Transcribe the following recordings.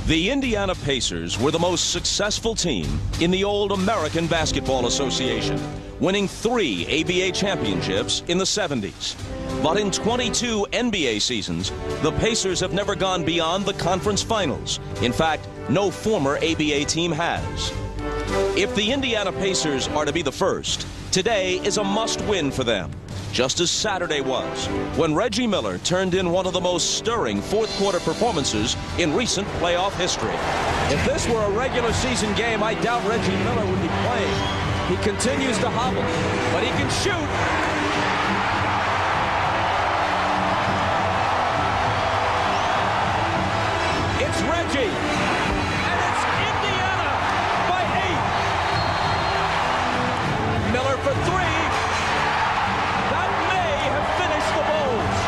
The Indiana Pacers were the most successful team in the old American Basketball Association, winning 3 ABA championships in the 70s. But in 22 NBA seasons, the Pacers have never gone beyond the conference finals. In fact, no former ABA team has. If the Indiana Pacers are to be the first, today is a must-win for them, just as Saturday was, when Reggie Miller turned in one of the most stirring fourth-quarter performances in recent playoff history. If this were a regular season game, I doubt Reggie Miller would be playing. He continues to hobble, but he can shoot. It's Reggie, and it's Indiana by 8. Miller for 3. That may have finished the Bulls.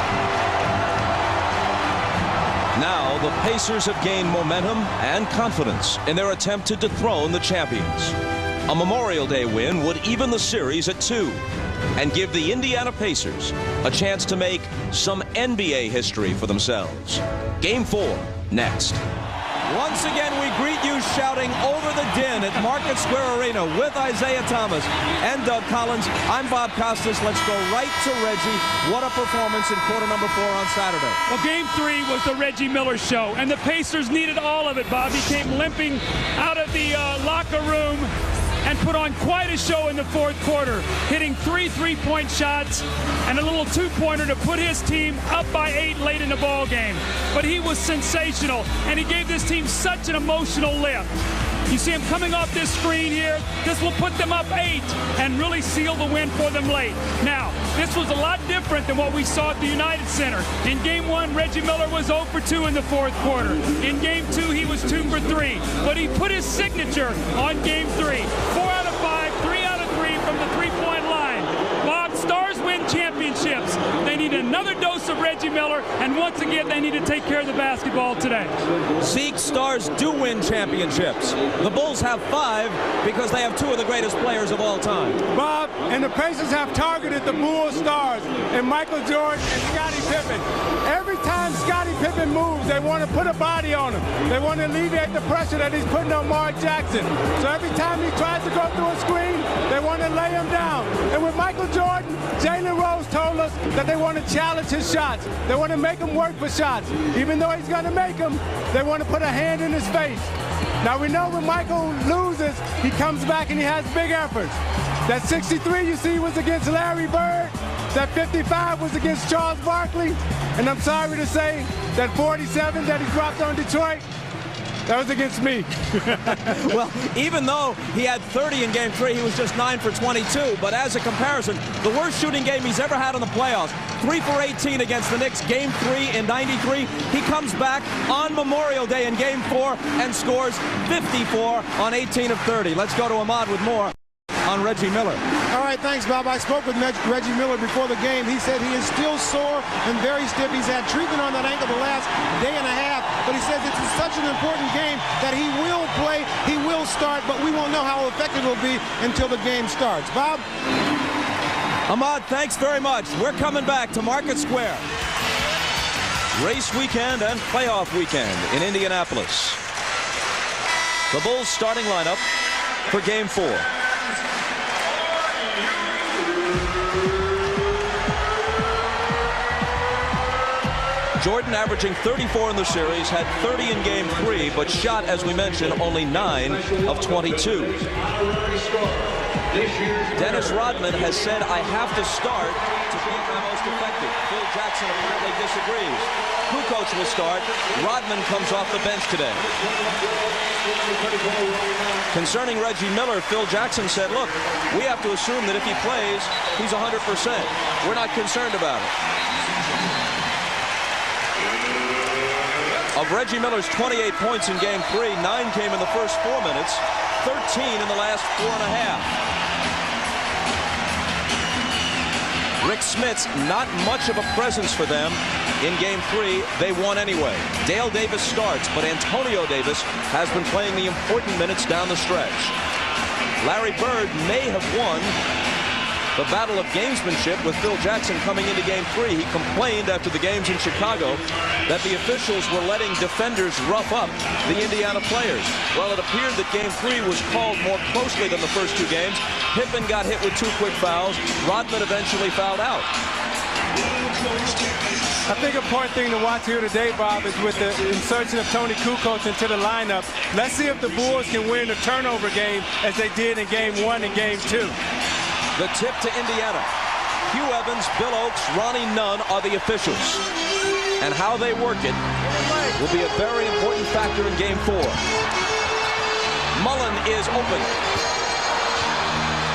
Now the Pacers have gained momentum and confidence in their attempt to dethrone the champions. A Memorial Day win would even the series at 2 and give the Indiana Pacers a chance to make some NBA history for themselves. Game 4 next. Once again, we greet you shouting over the din at Market Square Arena with Isaiah Thomas and Doug Collins. I'm Bob Costas. Let's go right to Reggie. What a performance in quarter number 4 on Saturday. Well, game 3 was the Reggie Miller show, and the Pacers needed all of it, Bob. He came limping out of the locker room and put on quite a show in the fourth quarter, hitting 3 three-point shots and a little two-pointer to put his team up by 8 late in the ball game. But he was sensational, and he gave this team such an emotional lift. You see him coming off this screen here. This will put them up 8 and really seal the win for them late. Now, this was a lot different than what we saw at the United Center. In Game 1, Reggie Miller was 0 for 2 in the fourth quarter. In Game 2, he was 2 for 3. But he put his signature on Game 3. 4 out of 5, 3 out of 3 from the three-point line. Bob, stars win championships. They need another dose of Reggie Miller, and once again, they need to take care of the basketball today. Zeke, stars do win championships. The Bulls have 5 because they have 2 of the greatest players of all time. Bob, and the Pacers have targeted the Bulls stars and Michael Jordan and Scottie Pippen. Every time Scottie Pippen moves, they want to put a body on him. They want to alleviate the pressure that he's putting on Mark Jackson. So every time he tries to go through a screen, they want to lay him down. And with Michael Jordan, Jalen Rose told us that they want to challenge his shots. They want to make him work for shots. Even though he's going to make them, they want to put a hand in his face. Now we know when Michael loses, he comes back and he has big efforts. That 63 you see was against Larry Bird. That 55 was against Charles Barkley. And I'm sorry to say that 47 that he dropped on Detroit, that was against me. Well, even though he had 30 in Game 3, he was just 9 for 22. But as a comparison, the worst shooting game he's ever had in the playoffs, 3 for 18 against the Knicks, Game 3 in '93. He comes back on Memorial Day in Game 4 and scores 54 on 18 of 30. Let's go to Ahmad with more on Reggie Miller. All right, thanks, Bob. I spoke with Reggie Miller before the game. He said he is still sore and very stiff. He's had treatment on that ankle the last day and a half, but he says it's such an important game that he will play, he will start, but we won't know how effective it will be until the game starts. Bob? Ahmad, thanks very much. We're coming back to Market Square. Race weekend and playoff weekend in Indianapolis. The Bulls starting lineup for Game 4. Jordan, averaging 34 in the series, had 30 in Game 3, but shot, as we mentioned, only 9 of 22. Dennis Rodman has said, I have to start to be my most effective. Phil Jackson apparently disagrees. Kukoc will start. Rodman comes off the bench today. Concerning Reggie Miller, Phil Jackson said, look, we have to assume that if he plays, he's 100%. We're not concerned about it. Of Reggie Miller's 28 points in Game 3, 9 came in the first 4 minutes, 13 in the last 4.5. Rik Smits, not much of a presence for them in Game 3. They won anyway. Dale Davis starts, but Antonio Davis has been playing the important minutes down the stretch. Larry Bird may have won the battle of gamesmanship with Phil Jackson coming into Game 3. He complained after the games in Chicago that the officials were letting defenders rough up the Indiana players. Well, it appeared that Game 3 was called more closely than the first two games. Pippen got hit with 2 quick fouls. Rodman eventually fouled out. I think an important thing to watch here today, Bob, is with the insertion of Tony Kukoc into the lineup. Let's see if the Bulls can win the turnover game as they did in Game 1 and Game 2. The tip to Indiana. Hugh Evans, Bill Oakes, Ronnie Nunn are the officials. And how they work it will be a very important factor in Game 4. Mullen is open.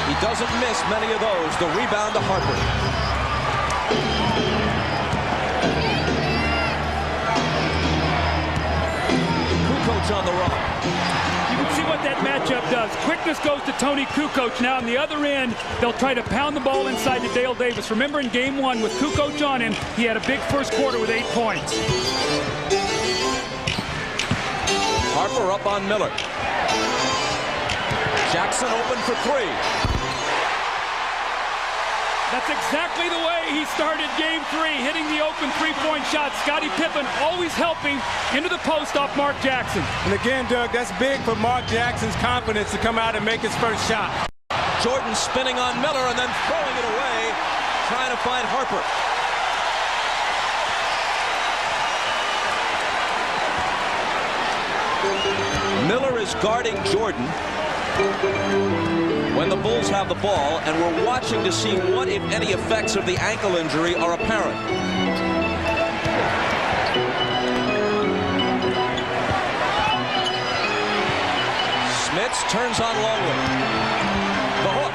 He doesn't miss many of those. The rebound to Harper. Kukoc on the run. You can see what that matchup does. Quickness goes to Tony Kukoc. Now on the other end, they'll try to pound the ball inside to Dale Davis. Remember in Game 1 with Kukoc on him, he had a big first quarter with 8 points. Harper up on Miller. Jackson open for 3. That's exactly the way he started Game 3, hitting the open three-point shot. Scottie Pippen always helping into the post off Mark Jackson. And again, Doug, that's big for Mark Jackson's confidence to come out and make his first shot. Jordan spinning on Miller and then throwing it away, trying to find Harper. Miller is guarding Jordan when the Bulls have the ball, and we're watching to see what, if any, effects of the ankle injury are apparent. Smits turns on Longley. The hook.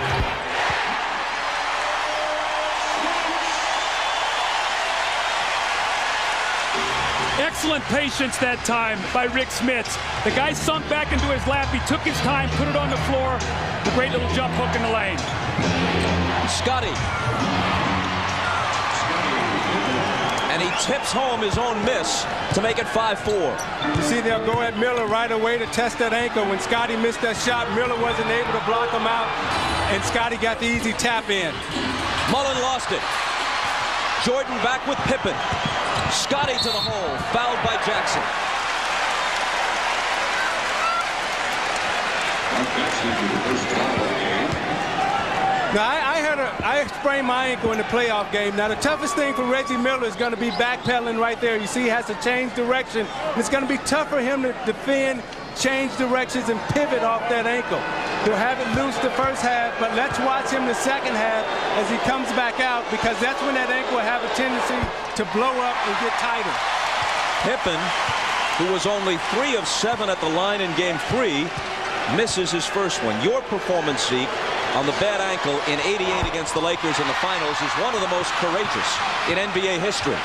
Excellent patience that time by Rik Smits. The guy sunk back into his lap. He took his time, put it on the floor. A great little jump hook in the lane. Scottie. And he tips home his own miss to make it 5-4. You see, they'll go at Miller right away to test that ankle. When Scottie missed that shot, Miller wasn't able to block him out, and Scottie got the easy tap in. Mullen lost it. Jordan back with Pippen. Scottie to the hole, fouled by Jackson. Now, I sprained my ankle in the playoff game. Now, the toughest thing for Reggie Miller is going to be backpedaling right there. You see, he has to change direction. It's going to be tough for him to defend, change directions, and pivot off that ankle. He'll have it loose the first half, but let's watch him the second half as he comes back out, because that's when that ankle will have a tendency to blow up and get tighter. Pippen, who was only 3 of 7 at the line in Game 3, misses his first one. Your performance, Zeke, on the bad ankle in '88 against the Lakers in the finals is one of the most courageous in NBA history.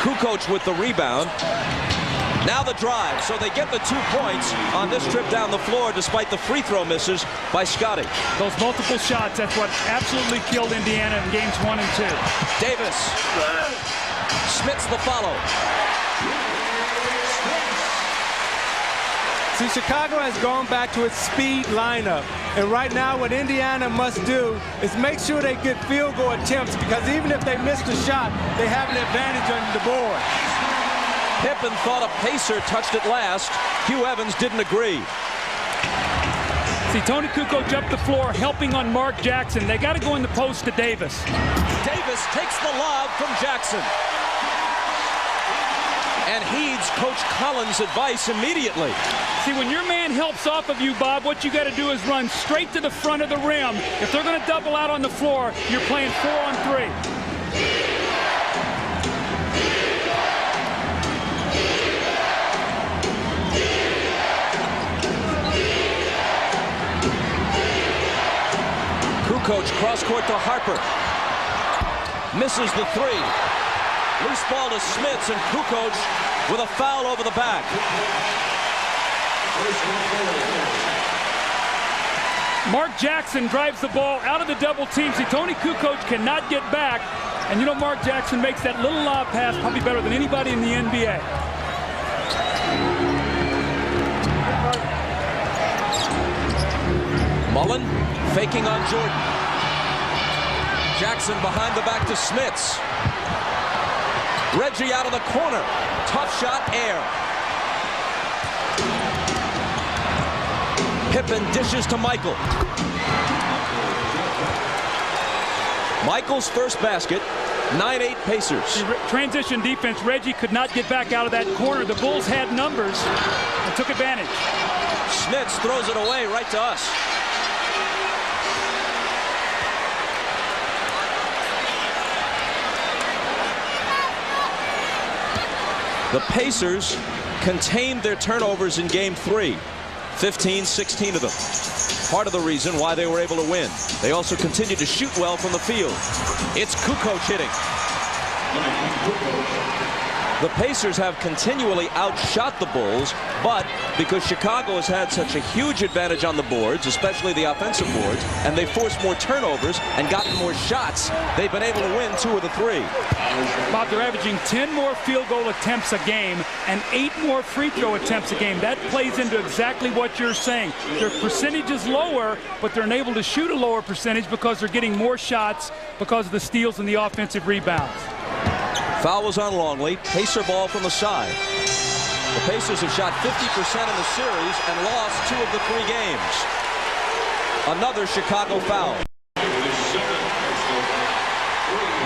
Kukoc with the rebound. Now the drive, so they get the 2 points on this trip down the floor despite the free throw misses by Scottie. Those multiple shots, that's what absolutely killed Indiana in Games 1 and 2. Davis. Smits the follow. See, Chicago has gone back to its speed lineup. And right now what Indiana must do is make sure they get field goal attempts, because even if they miss the shot, they have an advantage on the board. Pippen thought a pacer touched it last. Hugh Evans didn't agree. See, Tony Kukoc up the floor helping on Mark Jackson. They got to go in the post to Davis. Davis takes the lob from Jackson and heeds Coach Collins' advice immediately. See, when your man helps off of you, Bob, what you got to do is run straight to the front of the rim. If they're going to double out on the floor, you're playing 4 on 3. Kukoc cross court to Harper. Misses the 3. Loose ball to Smits, and Kukoc with a foul over the back. Mark Jackson drives the ball out of the double team. See, Tony Kukoc cannot get back. And you know, Mark Jackson makes that little lob pass probably better than anybody in the NBA. Mullen faking on Jordan. Jackson behind the back to Smits. Reggie out of the corner. Tough shot, air. Pippen dishes to Michael. Michael's first basket. 9-8 Pacers. Transition defense. Reggie could not get back out of that corner. The Bulls had numbers and took advantage. Smits throws it away right to us. The Pacers contained their turnovers in Game 3. 15, 16 of them. Part of the reason why they were able to win. They also continued to shoot well from the field. It's Kukoc hitting. The Pacers have continually outshot the Bulls, but because Chicago has had such a huge advantage on the boards, especially the offensive boards, and they forced more turnovers and gotten more shots, they've been able to win 2 of the 3. Bob, they're averaging 10 more field goal attempts a game and 8 more free throw attempts a game. That plays into exactly what you're saying. Their percentage is lower, but they're able to shoot a lower percentage because they're getting more shots because of the steals and the offensive rebounds. Foul was on Longley. Pacer ball from the side. The Pacers have shot 50% in the series and lost 2 of the 3 games. Another Chicago foul.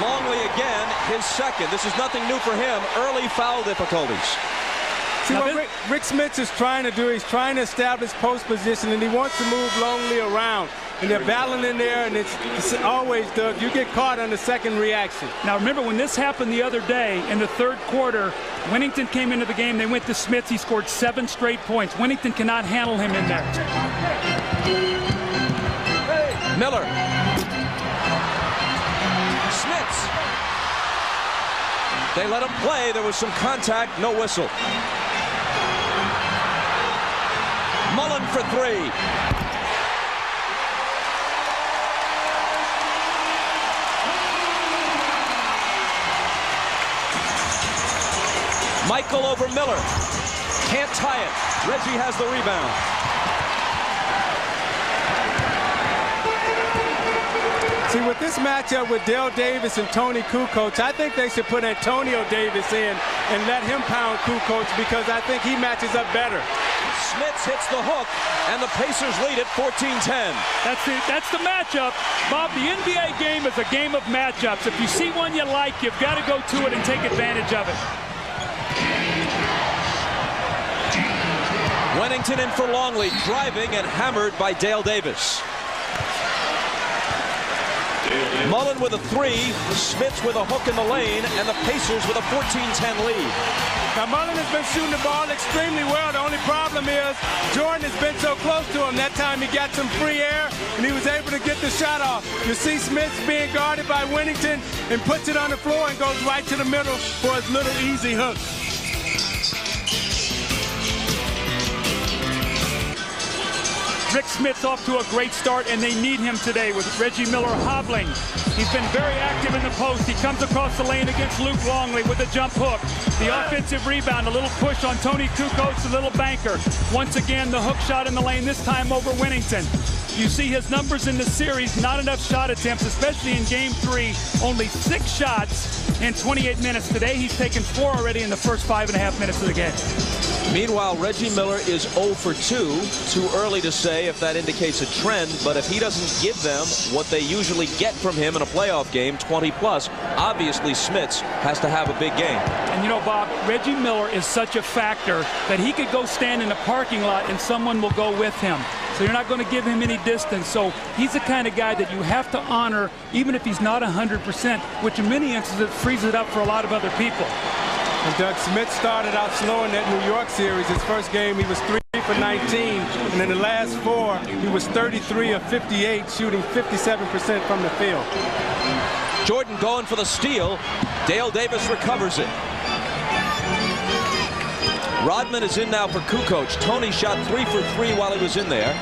Longley again, his second. This is nothing new for him. Early foul difficulties. See what Rik Smits is trying to do, he's trying to establish post position, and he wants to move Longley around. And they're battling in there, and it's always, Doug, you get caught on the second reaction. Now remember, when this happened the other day in the 3rd quarter, Winnington came into the game, they went to Smits, he scored 7 straight points. Winnington cannot handle him in there. Miller. Smits. They let him play. There was some contact, no whistle. Mullen for 3. Michael over Miller. Can't tie it. Reggie has the rebound. See, with this matchup with Dale Davis and Tony Kukoc, I think they should put Antonio Davis in and let him pound Kukoc because I think he matches up better. Smits hits the hook, and the Pacers lead it 14-10. That's the matchup. Bob, the NBA game is a game of matchups. If you see one you like, you've got to go to it and take advantage of it. Winnington in for Longley, driving and hammered by Dale Davis. Mullen with a 3, Smits with a hook in the lane, and the Pacers with a 14-10 lead. Now Mullen has been shooting the ball extremely well. The only problem is Jordan has been so close to him. That time he got some free air, and he was able to get the shot off. You see Smits being guarded by Winnington and puts it on the floor and goes right to the middle for his little easy hook. Rik Smits off to a great start, and they need him today with Reggie Miller hobbling. He's been very active in the post. He comes across the lane against Luke Longley with a jump hook. The offensive rebound, a little push on Tony Kukoc, a little banker. Once again, the hook shot in the lane, this time over Winnington. You see his numbers in the series, not enough shot attempts, especially in Game 3. Only 6 shots in 28 minutes. Today, he's taken 4 already in the first 5.5 minutes of the game. Meanwhile, Reggie Miller is 0 for 2. Too early to say if that indicates a trend, but if he doesn't give them what they usually get from him in a playoff game, 20-plus, obviously Smits has to have a big game. And you know, Bob, Reggie Miller is such a factor that he could go stand in a parking lot and someone will go with him. So you're not going to give him any distance. So he's the kind of guy that you have to honor, even if he's not 100%, which in many instances frees it up for a lot of other people. And Doug Smits started out slow in that New York series. His first game, he was 3 for 19, and in the last 4, he was 33 of 58, shooting 57% from the field. Jordan going for the steal. Dale Davis recovers it. Rodman is in now for Kukoc. Tony shot 3 for 3 while he was in there.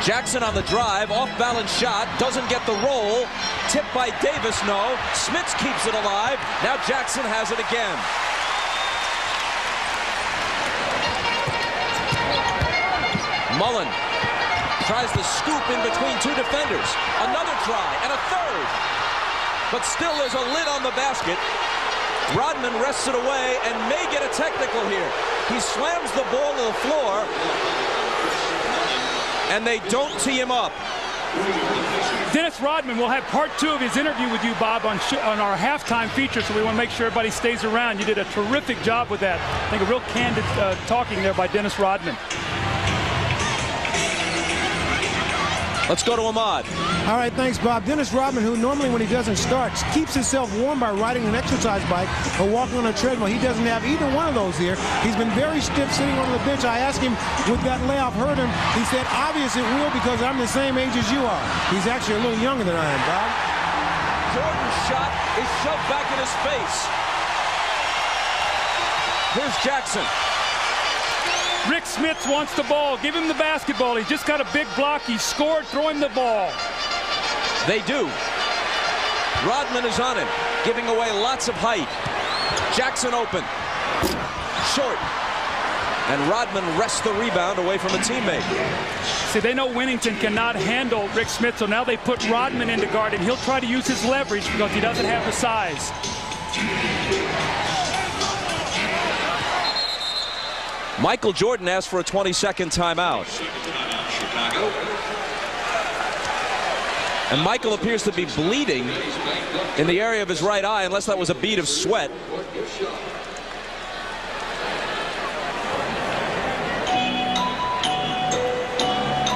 Jackson on the drive, off-balance shot, doesn't get the roll. Tipped by Davis, no. Smits keeps it alive. Now Jackson has it again. Mullen Tries to scoop in between two defenders. Another try and a third. But still there's a lid on the basket. Rodman wrests it away and may get a technical here. He slams the ball to the floor. And they don't tee him up. Dennis Rodman will have part 2 of his interview with you, Bob, on our halftime feature, so we want to make sure everybody stays around. You did a terrific job with that. I think a real candid talking there by Dennis Rodman. Let's go to Ahmad. All right, thanks, Bob. Dennis Rodman, who normally when he doesn't start, keeps himself warm by riding an exercise bike or walking on a treadmill. He doesn't have either one of those here. He's been very stiff sitting on the bench. I asked him, would that layoff hurt him? He said, obvious it will because I'm the same age as you are. He's actually a little younger than I am, Bob. Jordan's shot is shoved back in his face. Here's Jackson. Rik Smits wants the ball. Give him the basketball. He's just got a big block. He scored. Throw him the ball. They do. Rodman is on him, giving away lots of height. Jackson open. Short. And Rodman wrests the rebound away from a teammate. See, they know Winnington cannot handle Rik Smits, so now they put Rodman into guard, and he'll try to use his leverage because he doesn't have the size. Michael Jordan asked for a 20-second timeout. And Michael appears to be bleeding in the area of his right eye, unless that was a bead of sweat.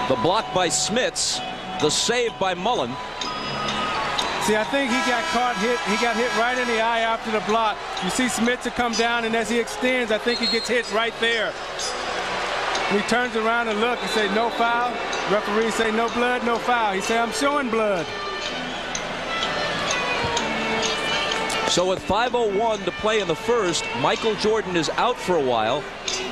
The block by Smits, the save by Mullen. See, I think he got caught hit. He got hit right in the eye after the block. You see Smits come down, and as he extends, I think he gets hit right there. He turns around and look and say, no foul. Referee say, no blood, no foul. He say, I'm showing blood. So with 5:01 to play in the first, Michael Jordan is out for a while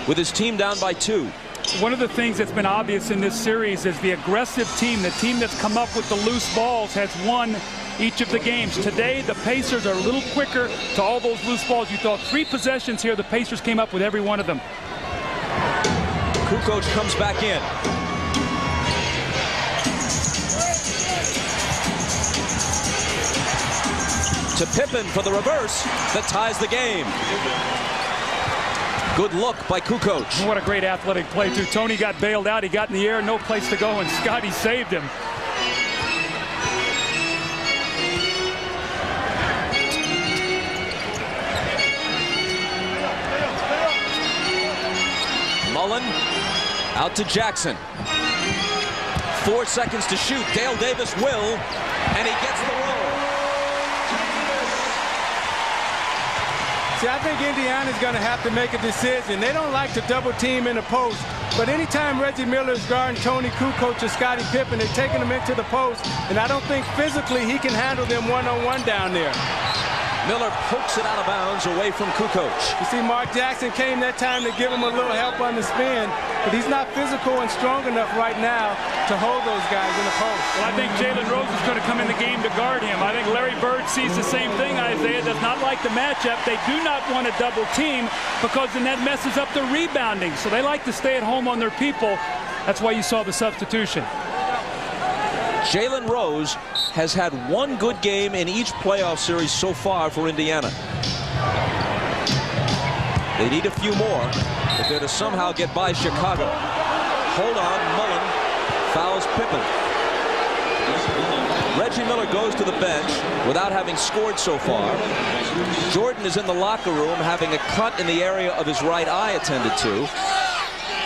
with his team down by 2. One of the things that's been obvious in this series is the aggressive team, the team that's come up with the loose balls, has won each of the games. Today, the Pacers are a little quicker to all those loose balls. You thought 3 possessions here, the Pacers came up with every one of them. Kukoc comes back in. To Pippen for the reverse that ties the game. Good look by Kukoc. What a great athletic play, too. Tony got bailed out. He got in the air, no place to go, and Scotty saved him. Mullen out to Jackson. 4 seconds to shoot. Dale Davis will, and he gets the roll. See, I think Indiana's going to have to make a decision. They don't like to double team in the post, but anytime Reggie Miller is guarding Tony Kukoc or Scottie Pippen, they're taking him into the post, and I don't think physically he can handle them one-on-one down there. Miller pokes it out of bounds away from Kukoc. You see, Mark Jackson came that time to give him a little help on the spin, but he's not physical and strong enough right now to hold those guys in the post. Well, I think Jalen Rose is going to come in the game to guard him. I think Larry Bird sees the same thing. Isaiah does not like the matchup. They do not want to double team because then that messes up the rebounding. So they like to stay at home on their people. That's why you saw the substitution. Jalen Rose has had 1 good game in each playoff series so far for Indiana. They need a few more if they're to somehow get by Chicago. Hold on, Mullen fouls Pippen. Reggie Miller goes to the bench without having scored so far. Jordan is in the locker room having a cut in the area of his right eye attended to.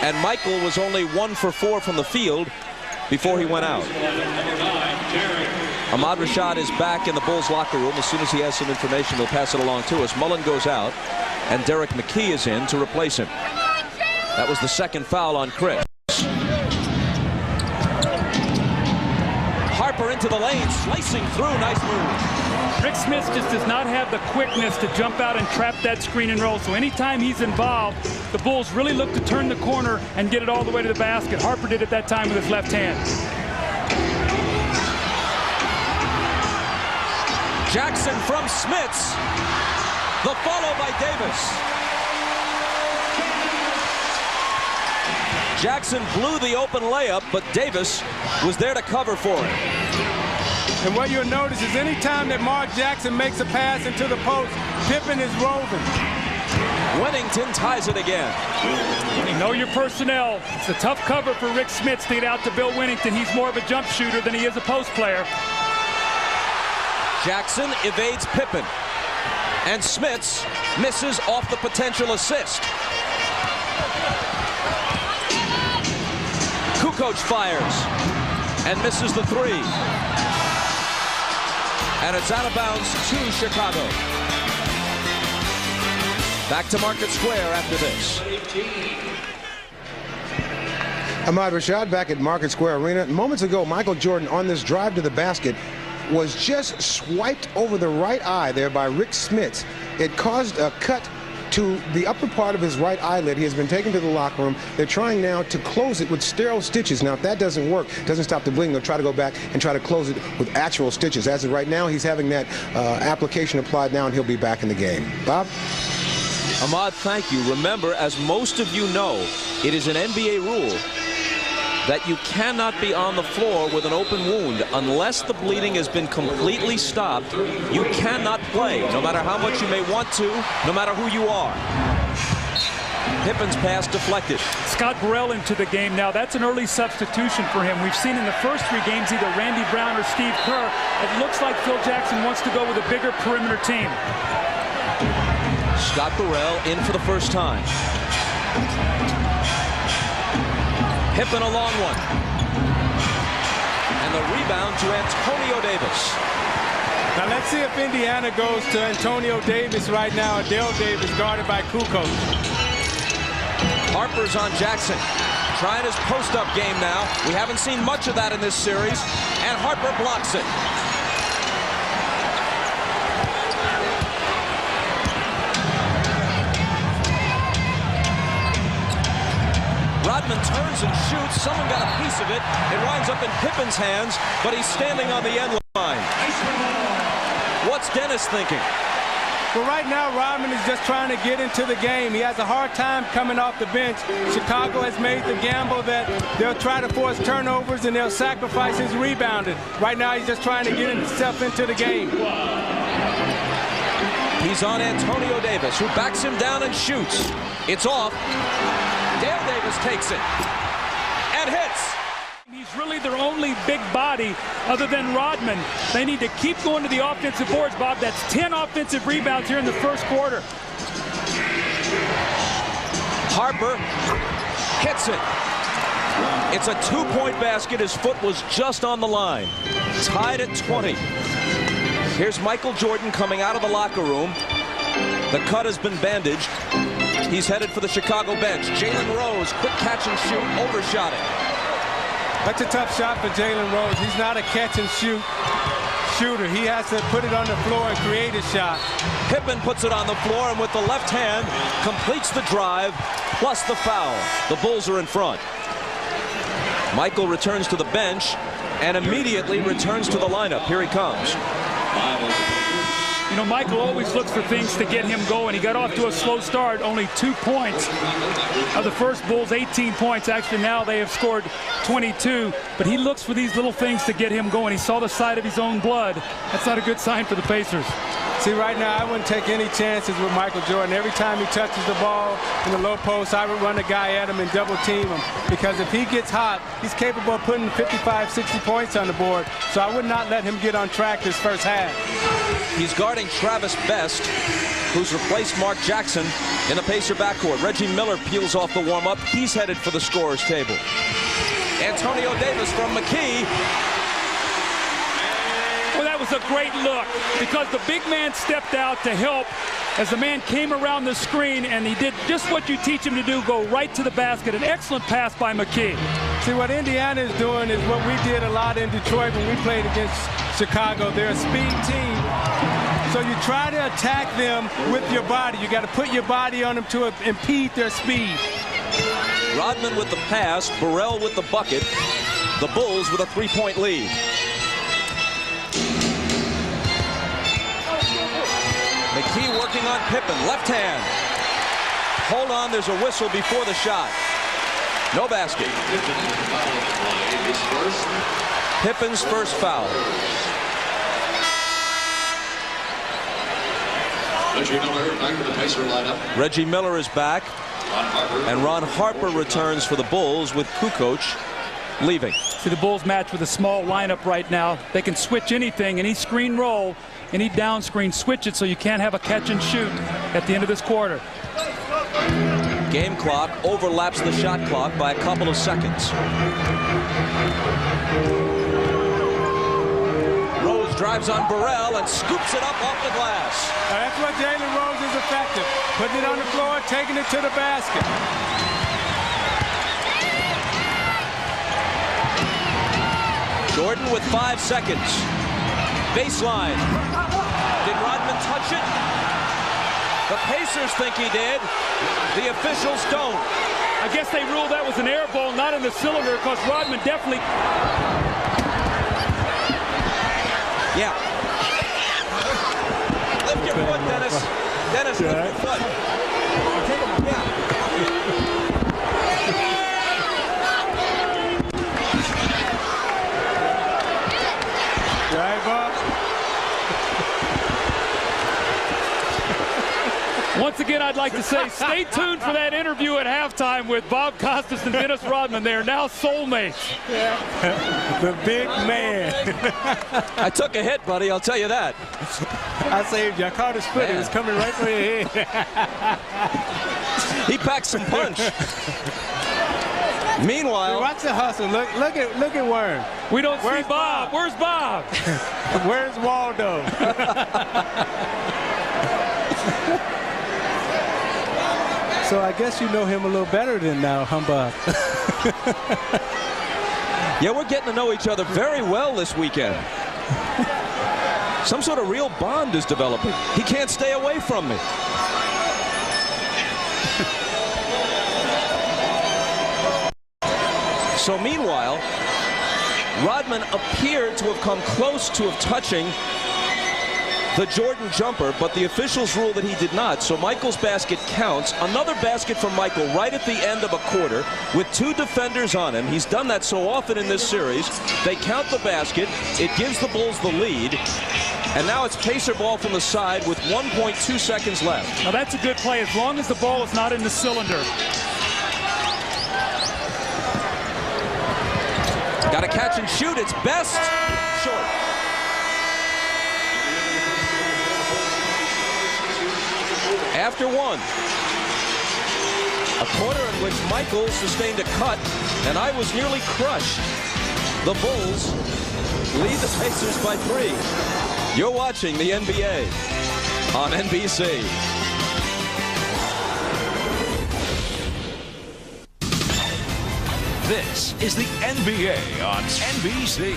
And Michael was only 1 for 4 from the field before he went out. Ahmad Rashad is back in the Bulls locker room. As soon as he has some information, he'll pass it along to us. Mullen goes out, and Derek McKee is in to replace him. That was the 2nd foul on Chris. Harper into the lane, slicing through. Nice move. Rik Smits just does not have the quickness to jump out and trap that screen and roll. So anytime he's involved, the Bulls really look to turn the corner and get it all the way to the basket. Harper did it that time with his left hand. Jackson from Smits. The follow by Davis. Jackson blew the open layup, but Davis was there to cover for him. And what you'll notice is anytime that Mark Jackson makes a pass into the post, Pippen is roving. Winnington ties it again. You know your personnel. It's a tough cover for Rik Smits to get out to Bill Winnington. He's more of a jump shooter than he is a post player. Jackson evades Pippen. And Smits misses off the potential assist. Kukoc fires and misses the three. And it's out of bounds to Chicago. Back to Market Square after this. Ahmad Rashad back at Market Square Arena. Moments ago, Michael Jordan on this drive to the basket was just swiped over the right eye there by Rik Smits. It caused a cut to the upper part of his right eyelid. He has been taken to the locker room. They're trying now to close it with sterile stitches. Now, if that doesn't work, doesn't stop the bleeding, they'll try to go back and try to close it with actual stitches. As of right now, he's having that application applied now, and he'll be back in the game. Bob? Ahmad, thank you. Remember, as most of you know, it is an NBA rule that you cannot be on the floor with an open wound unless the bleeding has been completely stopped. You cannot play, no matter how much you may want to, no matter who you are. Pippen's pass deflected. Scott Burrell into the game now. That's an early substitution for him. We've seen in the first three games either Randy Brown or Steve Kerr. It looks like Phil Jackson wants to go with a bigger perimeter team. Scott Burrell in for the first time. Pippen a long one. And the rebound to Antonio Davis. Now let's see if Indiana goes to Antonio Davis right now. Dale Davis guarded by Kukoc. Harper's on Jackson. Trying his post-up game now. We haven't seen much of that in this series. And Harper blocks it. Rodman turns and shoots. Someone got a piece of it. It winds up in Pippen's hands, but he's standing on the end line. What's Dennis thinking? Well, right now, Rodman is just trying to get into the game. He has a hard time coming off the bench. Chicago has made the gamble that they'll try to force turnovers and they'll sacrifice his rebounding. Right now, he's just trying to get himself into the game. He's on Antonio Davis, who backs him down and shoots. It's off. Dale Davis takes it and hits. He's really their only big body other than Rodman. They need to keep going to the offensive boards, Bob. That's 10 offensive rebounds here in the first quarter. Harper hits it. It's a two-point basket. His foot was just on the line. Tied at 20. Here's Michael Jordan coming out of the locker room. The cut has been bandaged. He's headed for the Chicago bench. Jalen Rose, quick catch and shoot, overshot it. That's a tough shot for Jalen Rose. He's not a catch and shoot shooter. He has to put it on the floor and create a shot. Pippen puts it on the floor and with the left hand completes the drive plus the foul. The Bulls are in front. Michael returns to the bench and immediately returns to the lineup. Here he comes. You know, Michael always looks for things to get him going. He got off to a slow start, only 2 points of the first Bulls, 18 points. Actually, now they have scored 22, but he looks for these little things to get him going. He saw the sight of his own blood. That's not a good sign for the Pacers. See, right now, I wouldn't take any chances with Michael Jordan. Every time he touches the ball in the low post, I would run a guy at him and double team him. Because if he gets hot, he's capable of putting 55, 60 points on the board. So I would not let him get on track this first half. He's guarding Travis Best, who's replaced Mark Jackson in the Pacer backcourt. Reggie Miller peels off the warm-up. He's headed for the scorer's table. Antonio Davis from McKee. Well, that was a great look because the big man stepped out to help as the man came around the screen, and he did just what you teach him to do, go right to the basket. An excellent pass by McKee. See, what Indiana is doing is what we did a lot in Detroit when we played against Chicago. They're a speed team. So you try to attack them with your body. You got to put your body on them to impede their speed. Rodman with the pass, Burrell with the bucket. The Bulls with a 3-point lead. McKee working on Pippen, left hand. Hold on, there's a whistle before the shot. No basket. Pippen's first foul. Reggie Miller back to the Pacer lineup. Reggie Miller is back. And Ron Harper returns for the Bulls with Kukoc leaving. See, the Bulls match with a small lineup right now. They can switch anything, any screen roll, any down screen, switch it so you can't have a catch and shoot at the end of this quarter. Game clock overlaps the shot clock by a couple of seconds. Rose drives on Burrell and scoops it up off the glass. Now that's what Jalen Rose is effective. Putting it on the floor, taking it to the basket. Jordan with 5 seconds. Baseline. Did Rodman touch it? The Pacers think he did. The officials don't. I guess they ruled that was an air ball, not in the cylinder, because Rodman definitely... Yeah. Lift your foot, Dennis. Dennis, lift your foot. Yeah. Right, Bob? Once again, I'd like to say, stay tuned for that interview at halftime with Bob Costas and Dennis Rodman. They are now soulmates. Yeah. The big man. I took a hit, buddy. I'll tell you that. I saved you. I caught his foot. It was coming right for your head. He packed some punch. Meanwhile, watch the hustle. Look at Worm. We don't see Bob. Where's Bob? Where's Waldo? So I guess you know him a little better than now, Humbug. Yeah, we're getting to know each other very well this weekend. Some sort of real bond is developing. He can't stay away from me. So meanwhile, Rodman appeared to have come close to touching the Jordan jumper, but the officials ruled that he did not. So Michael's basket counts. Another basket from Michael right at the end of a quarter with 2 defenders on him. He's done that so often in this series. They count the basket. It gives the Bulls the lead. And now it's Pacer ball from the side with 1.2 seconds left. Now that's a good play as long as the ball is not in the cylinder. Got to catch and shoot. It's Best. Short. After 1. A quarter in which Michael sustained a cut, and I was nearly crushed. The Bulls lead the Pacers by 3. You're watching the NBA on NBC. This is the NBA on NBC.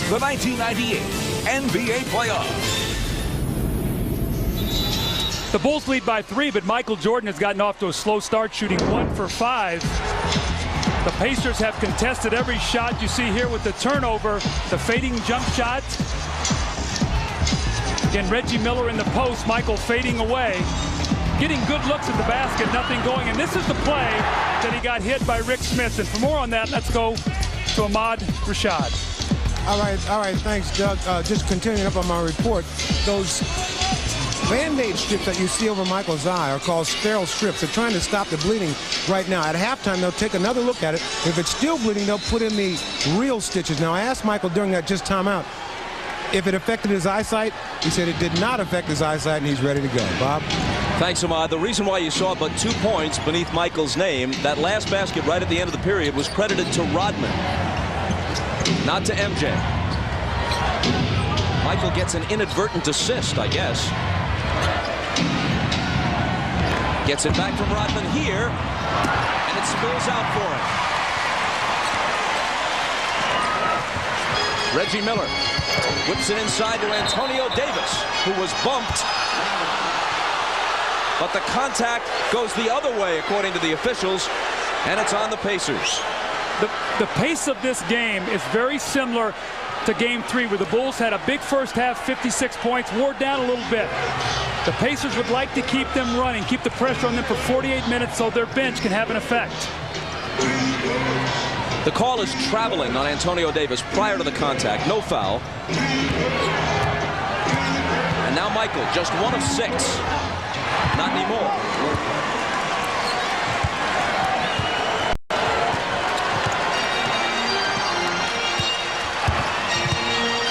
The 1998 NBA playoffs. The Bulls lead by 3, but Michael Jordan has gotten off to a slow start, shooting 1 for 5. The Pacers have contested every shot you see here with the turnover, the fading jump shot. Again, Reggie Miller in the post, Michael fading away. Getting good looks at the basket, nothing going. And this is the play that he got hit by Rik Smits. And for more on that, let's go to Ahmad Rashad. All right, thanks, Doug. Just continuing up on my report, those Band-Aid strips that you see over Michael's eye are called sterile strips. They're trying to stop the bleeding right now. At halftime, they'll take another look at it. If it's still bleeding, they'll put in the real stitches. Now, I asked Michael during that just timeout if it affected his eyesight. He said it did not affect his eyesight, and he's ready to go. Bob? Thanks, Ahmad. The reason why you saw but 2 points beneath Michael's name, that last basket right at the end of the period was credited to Rodman, not to MJ. Michael gets an inadvertent assist, I guess. Gets it back from Rodman here, and it spills out for him. Reggie Miller whips it inside to Antonio Davis, who was bumped. But the contact goes the other way, according to the officials, and it's on the Pacers. The pace of this game is very similar to Game 3, where the Bulls had a big first half, 56 points, wore down a little bit. The Pacers would like to keep them running, keep the pressure on them for 48 minutes so their bench can have an effect. The call is traveling on Antonio Davis prior to the contact. No foul. And now Michael, just 1 of 6. Not anymore.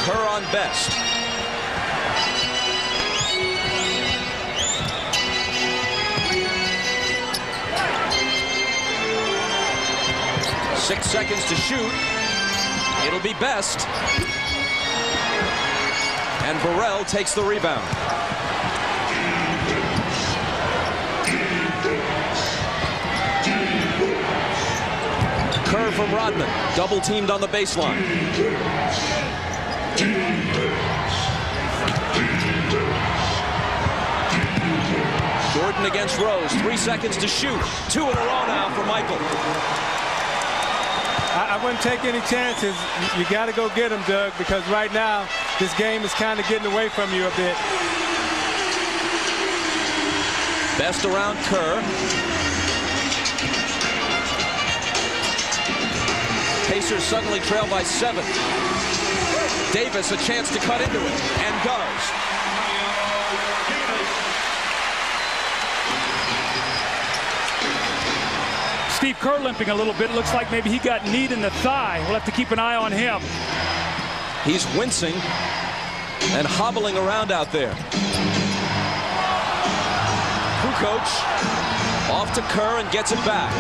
Kerr on Best. Six seconds to shoot. It'll be Best. And Burrell takes the rebound. Kerr from Rodman. Double teamed on the baseline. Jordan against Rose. 3 seconds to shoot. 2 in a row now for Michael. I wouldn't take any chances. You got to go get him, Doug, because right now this game is kind of getting away from you a bit. Best around Kerr. Pacers suddenly trail by 7. Davis a chance to cut into it, and does. Steve Kerr limping a little bit. Looks like maybe he got kneed in the thigh. We'll have to keep an eye on him. He's wincing and hobbling around out there. Kukoc off to Kerr and gets it back.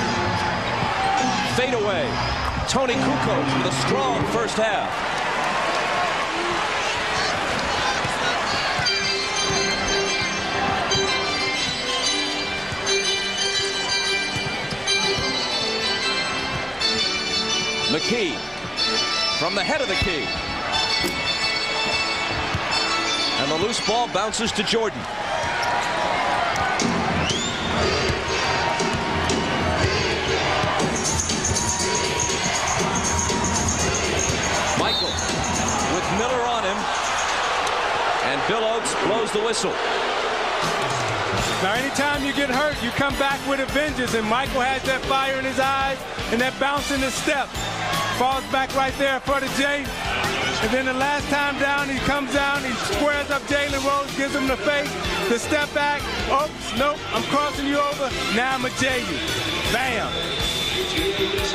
Fade away. Tony Kukoc with a strong first half. McKee from the head of the key. And the loose ball bounces to Jordan. Michael with Miller on him. And Bill Oakes blows the whistle. Now, anytime you get hurt, you come back with a vengeance, and Michael has that fire in his eyes and that bounce in his step. Falls back right there in front of Jay. And then the last time down, he comes down, he squares up Jalen Rose, gives him the fake, the step back. Oops, nope, I'm crossing you over. Now I'm a Jay you. Bam.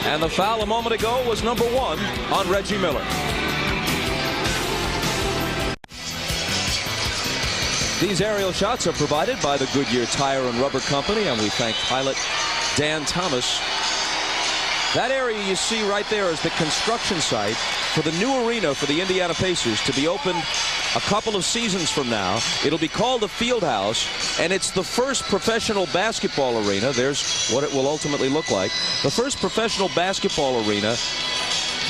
And the foul a moment ago was number 1 on Reggie Miller. These aerial shots are provided by the Goodyear Tire and Rubber Company, and we thank pilot Dan Thomas. That area you see right there is the construction site for the new arena for the Indiana Pacers to be opened a couple of seasons from now. It'll be called the Fieldhouse, and it's the first professional basketball arena. There's what it will ultimately look like. The first professional basketball arena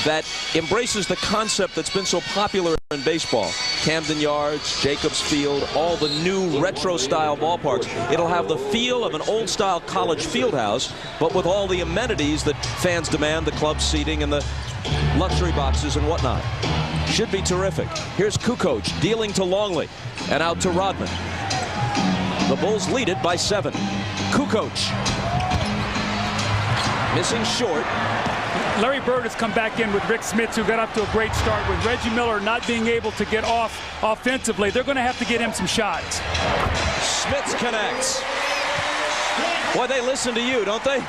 that embraces the concept that's been so popular in baseball. Camden Yards, Jacobs Field, all the new retro-style ballparks. It'll have the feel of an old-style college field house, but with all the amenities that fans demand, the club seating and the luxury boxes and whatnot. Should be terrific. Here's Kukoc dealing to Longley and out to Rodman. The Bulls lead it by 7. Kukoc missing short. Larry Bird has come back in with Rik Smits, who got up to a great start. With Reggie Miller not being able to get off offensively, they're going to have to get him some shots. Smits connects. Boy, they listen to you, don't they?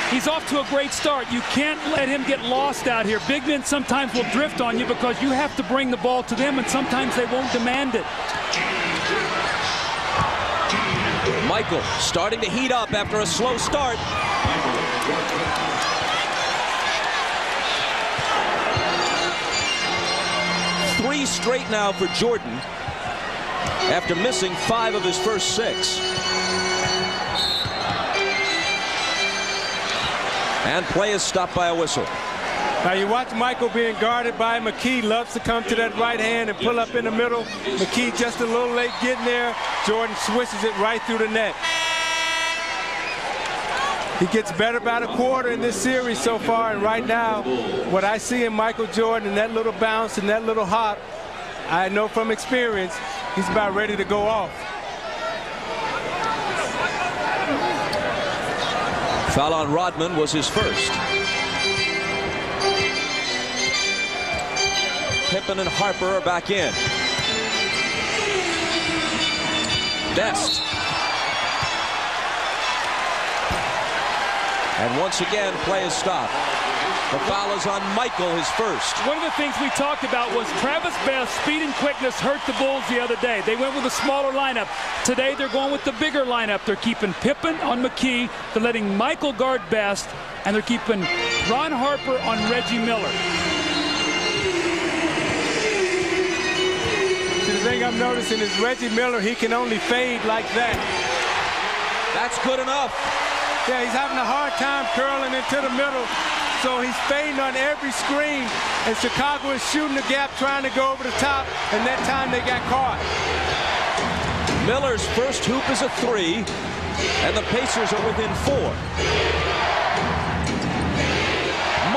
He's off to a great start. You can't let him get lost out here. Big men sometimes will drift on you because you have to bring the ball to them, and sometimes they won't demand it. Michael starting to heat up after a slow start. Three straight now for Jordan after missing 5 of his first 6. And play is stopped by a whistle. Now you watch Michael being guarded by McKee. Loves to come to that right hand and pull up in the middle. McKee just a little late getting there. Jordan swishes it right through the net. He gets better by the quarter in this series so far, and right now, what I see in Michael Jordan and that little bounce and that little hop, I know from experience, he's about ready to go off. Foul on Rodman was his first. Pippen and Harper are back in. Best. And once again, play is stopped. The foul is on Michael, his first. One of the things we talked about was Travis Best's speed and quickness hurt the Bulls the other day. They went with a smaller lineup. Today, they're going with the bigger lineup. They're keeping Pippen on McKee. They're letting Michael guard Best. And they're keeping Ron Harper on Reggie Miller. See, the thing I'm noticing is Reggie Miller, he can only fade like that. That's good enough. Yeah, he's having a hard time curling into the middle. So he's fading on every screen, and Chicago is shooting the gap, trying to go over the top, and that time they got caught. Miller's first hoop is a 3, and the Pacers are within 4.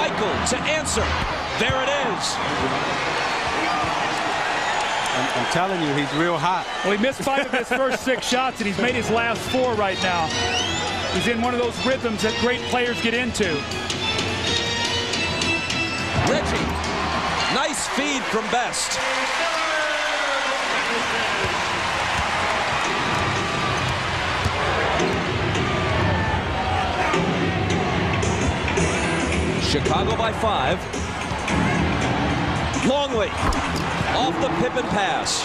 Michael to answer. There it is. I'm telling you, he's real hot. Well, he missed 5 of his first 6 shots, and he's made his last 4 right now. He's in one of those rhythms that great players get into. Reggie, nice feed from Best. Chicago by 5. Longley off the Pippen pass.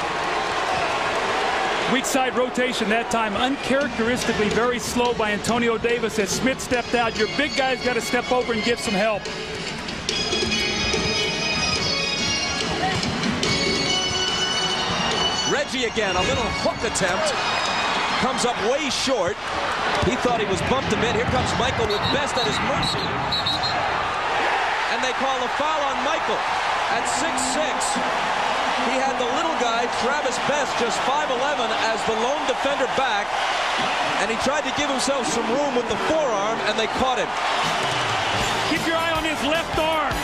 Weak side rotation that time, uncharacteristically very slow by Antonio Davis as Smits stepped out. Your big guy's got to step over and give some help. Reggie again, a little hook attempt. Comes up way short. He thought he was bumped a bit. Here comes Michael with Best at his mercy. And they call a foul on Michael at 6'6". He had the little guy, Travis Best, just 5'11", as the lone defender back. And he tried to give himself some room with the forearm, and they caught him. Keep your eye on his left arm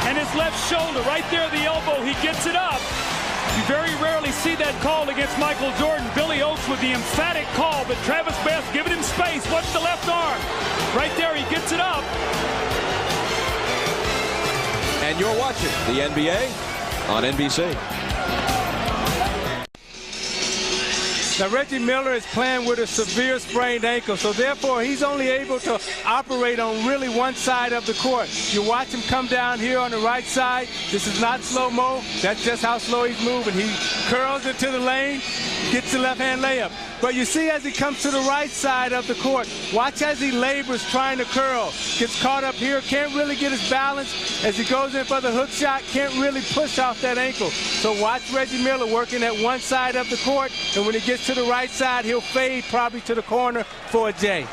and his left shoulder. Right there at the elbow, he gets it up. You very rarely see that called against Michael Jordan. Billy Oates with the emphatic call, but Travis Best giving him space. Watch the left arm. Right there, he gets it up. And you're watching the NBA on NBC. Now, Reggie Miller is playing with a severe sprained ankle, so therefore he's only able to operate on really one side of the court. You watch him come down here on the right side. This is not slow-mo. That's just how slow he's moving. He curls into the lane, gets the left-hand layup. But you see as he comes to the right side of the court, watch as he labors trying to curl. Gets caught up here, can't really get his balance. As he goes in for the hook shot, can't really push off that ankle. So watch Reggie Miller working at one side of the court, and when he gets to the right side, he'll fade probably to the corner for a J.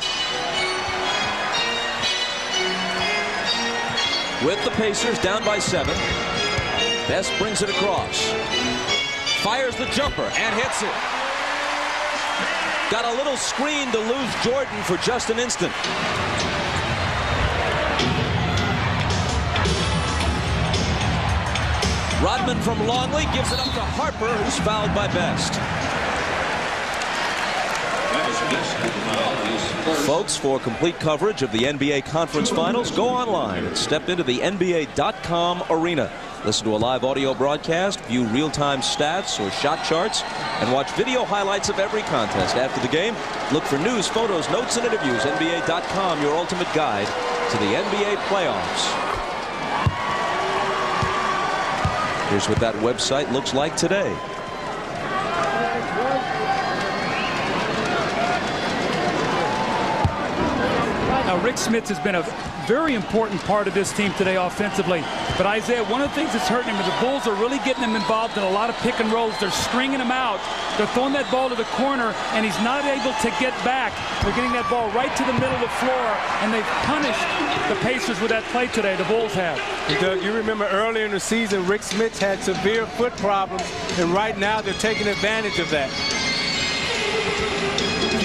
With the Pacers down by 7, Best brings it across. Fires the jumper and hits it. Got a little screen to lose Jordan for just an instant. Rodman from Longley gives it up to Harper, who's fouled by Best. Folks, for complete coverage of the NBA Conference Finals, go online and step into the NBA.com arena. Listen to a live audio broadcast, view real-time stats or shot charts, and watch video highlights of every contest. After the game, look for news, photos, notes, and interviews. NBA.com, your ultimate guide to the NBA playoffs. Here's what that website looks like today. Now, Rik Smits has been a very important part of this team today offensively. But Isaiah, one of the things that's hurting him is the Bulls are really getting him involved in a lot of pick and rolls. They're stringing him out. They're throwing that ball to the corner, and he's not able to get back. They're getting that ball right to the middle of the floor, and they've punished the Pacers with that play today. The Bulls have. Doug, you remember earlier in the season, Rik Smits had severe foot problems, and right now they're taking advantage of that.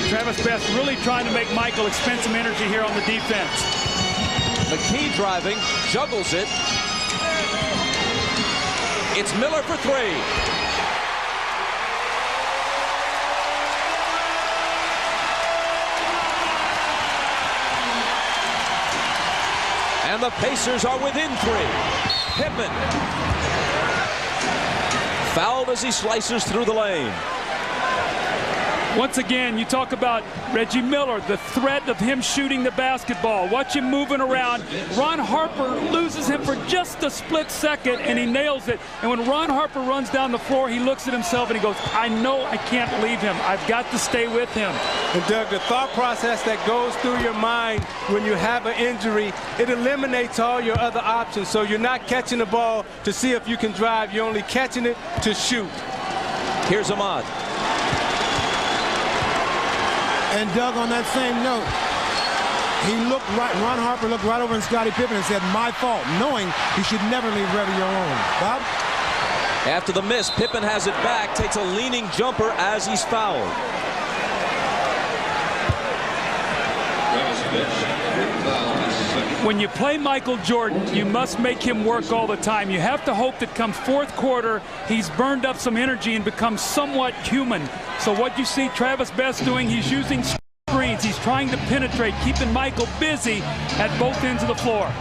Travis Best really trying to make Michael expend some energy here on the defense. McKee driving, juggles it. It's Miller for 3. And the Pacers are within 3. Pippen fouled as he slices through the lane. Once again, you talk about Reggie Miller, the threat of him shooting the basketball. Watch him moving around. Ron Harper loses him for just a split second, and he nails it. And when Ron Harper runs down the floor, he looks at himself and he goes, I know I can't leave him. I've got to stay with him. And Doug, the thought process that goes through your mind when you have an injury, it eliminates all your other options. So you're not catching the ball to see if you can drive. You're only catching it to shoot. Here's Ahmad. And Doug, on that same note, Ron Harper looked right over at Scottie Pippen and said, my fault, knowing he should never leave Reggie alone. Bob? After the miss, Pippen has it back, takes a leaning jumper as he's fouled. When you play Michael Jordan, you must make him work all the time. You have to hope that come fourth quarter, he's burned up some energy and becomes somewhat human. So what you see Travis Best doing, he's using screens. He's trying to penetrate, keeping Michael busy at both ends of the floor.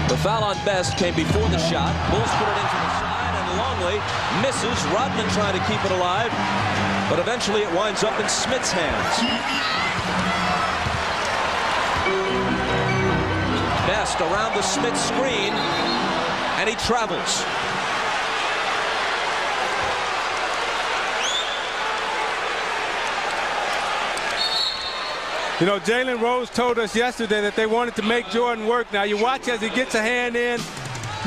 The foul on Best came before the shot. Bulls put it into the side, and Longley misses. Rodman trying to keep it alive, but eventually it winds up in Smits' hands. Best around the Smits screen, and he travels. You know, Jalen Rose told us yesterday that they wanted to make Jordan work. Now, you watch as he gets a hand in,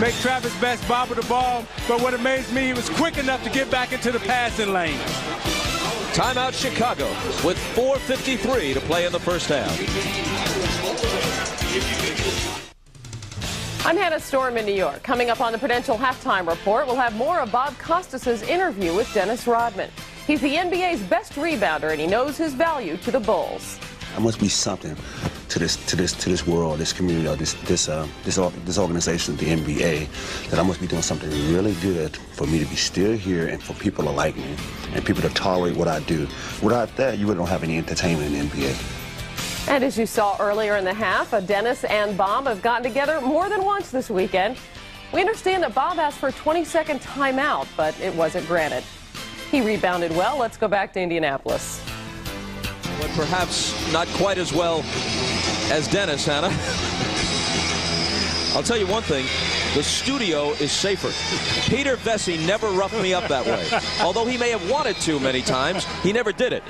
make Travis Best bobble the ball, but what amazed me, he was quick enough to get back into the passing lane. Timeout Chicago with 4:53 to play in the first half. I'm Hannah Storm in New York. Coming up on the Prudential Halftime Report, we'll have more of Bob Costas's interview with Dennis Rodman. He's the NBA's best rebounder, and he knows his value to the Bulls. There must be something to this world, this community, or this organization, the NBA, that I must be doing something really good for me to be still here and for people to like me and people to tolerate what I do. Without that, you really don't have any entertainment in the NBA. And as you saw earlier in the half, Dennis and Bob have gotten together more than once this weekend. We understand that Bob asked for a 20-second timeout, but it wasn't granted. He rebounded well. Let's go back to Indianapolis. But perhaps not quite as well as Dennis, Hannah. I'll tell you one thing. The studio is safer. Peter Vesey never roughed me up that way. Although he may have wanted to many times, he never did it.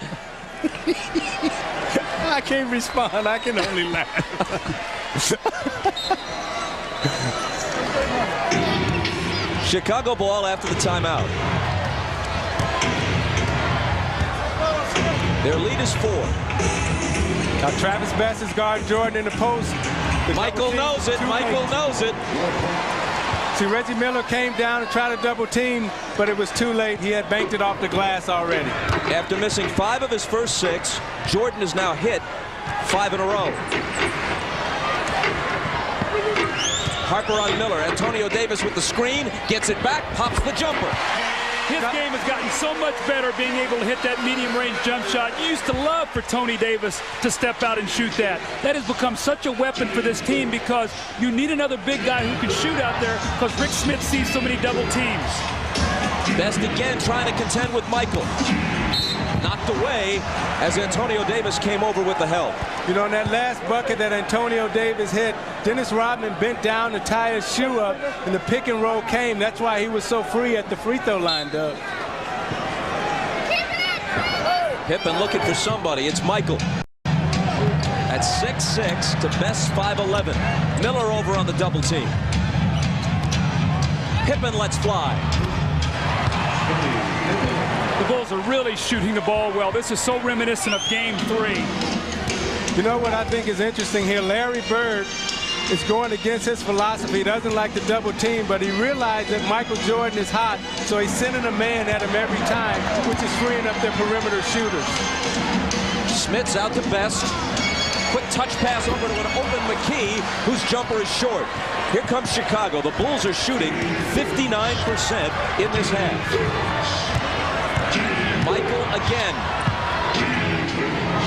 I can't respond. I can only laugh. Chicago ball after the timeout. Their lead is 4. Now Travis Best is guarding Jordan in the post. Michael knows it. Michael knows it. See, Reggie Miller came down and tried to double team, but it was too late. He had banked it off the glass already. After missing 5 of his first 6, Jordan has now hit 5 in a row. Harper on Miller. Antonio Davis with the screen. Gets it back. Pops the jumper. His game has gotten so much better being able to hit that medium-range jump shot. You used to love for Tony Davis to step out and shoot that. That has become such a weapon for this team because you need another big guy who can shoot out there because Rik Smits sees so many double teams. Best again trying to contend with Michael. Knocked away as Antonio Davis came over with the help. You know, in that last bucket that Antonio Davis hit, Dennis Rodman bent down to tie his shoe up, and the pick and roll came. That's why he was so free at the free throw line, Doug. Pippen looking for somebody. It's Michael. At 6'6" to Best 5'11". Miller over on the double team. Pippen lets fly. The Bulls are really shooting the ball well. This is so reminiscent of Game 3. You know what I think is interesting here? Larry Bird is going against his philosophy. He doesn't like the double team, but he realized that Michael Jordan is hot, so he's sending a man at him every time, which is freeing up their perimeter shooters. Smits out to Best. Quick touch pass over to an open McKee, whose jumper is short. Here comes Chicago. The Bulls are shooting 59% in this half. Michael again.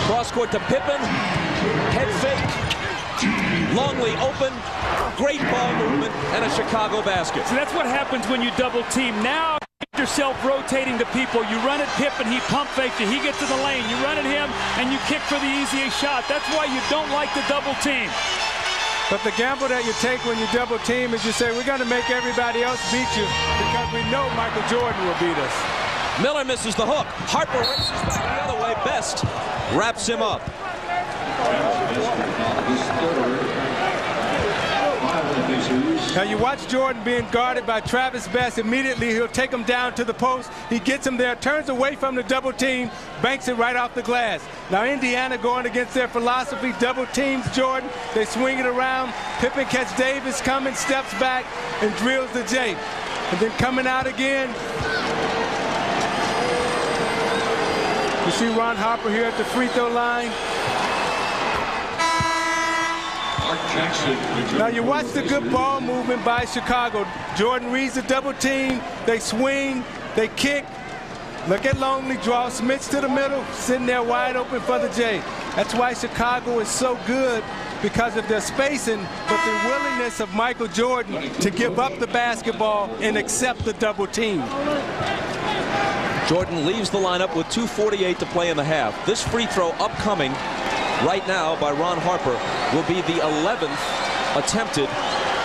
Cross court to Pippen. Head fake. Longley open, great ball movement, and a Chicago basket. So that's what happens when you double team. Now you get yourself rotating to people. You run at Pippen, he pump fakes you, he gets to the lane. You run at him, and you kick for the easiest shot. That's why you don't like the double team. But the gamble that you take when you double team is you say, we're going to make everybody else beat you because we know Michael Jordan will beat us. Miller misses the hook. Harper races back the other way. Best wraps him up. Now you watch Jordan being guarded by Travis Best. Immediately he'll take him down to the post. He gets him there, turns away from the double team, banks it right off the glass. Now Indiana going against their philosophy, double teams Jordan. They swing it around. Pippen catches Davis coming, steps back, and drills the J. And then coming out again. You see Ron Harper here at the free throw line. Now you watch the good ball movement by Chicago. Jordan reads the double team. They swing. They kick. Look at Longley draw. Smits to the middle. Sitting there wide open for the J. That's why Chicago is so good, because of their spacing, but the willingness of Michael Jordan to give up the basketball and accept the double team. Jordan leaves the lineup with 2:48 to play in the half. This free throw upcoming right now by Ron Harper will be the 11th attempted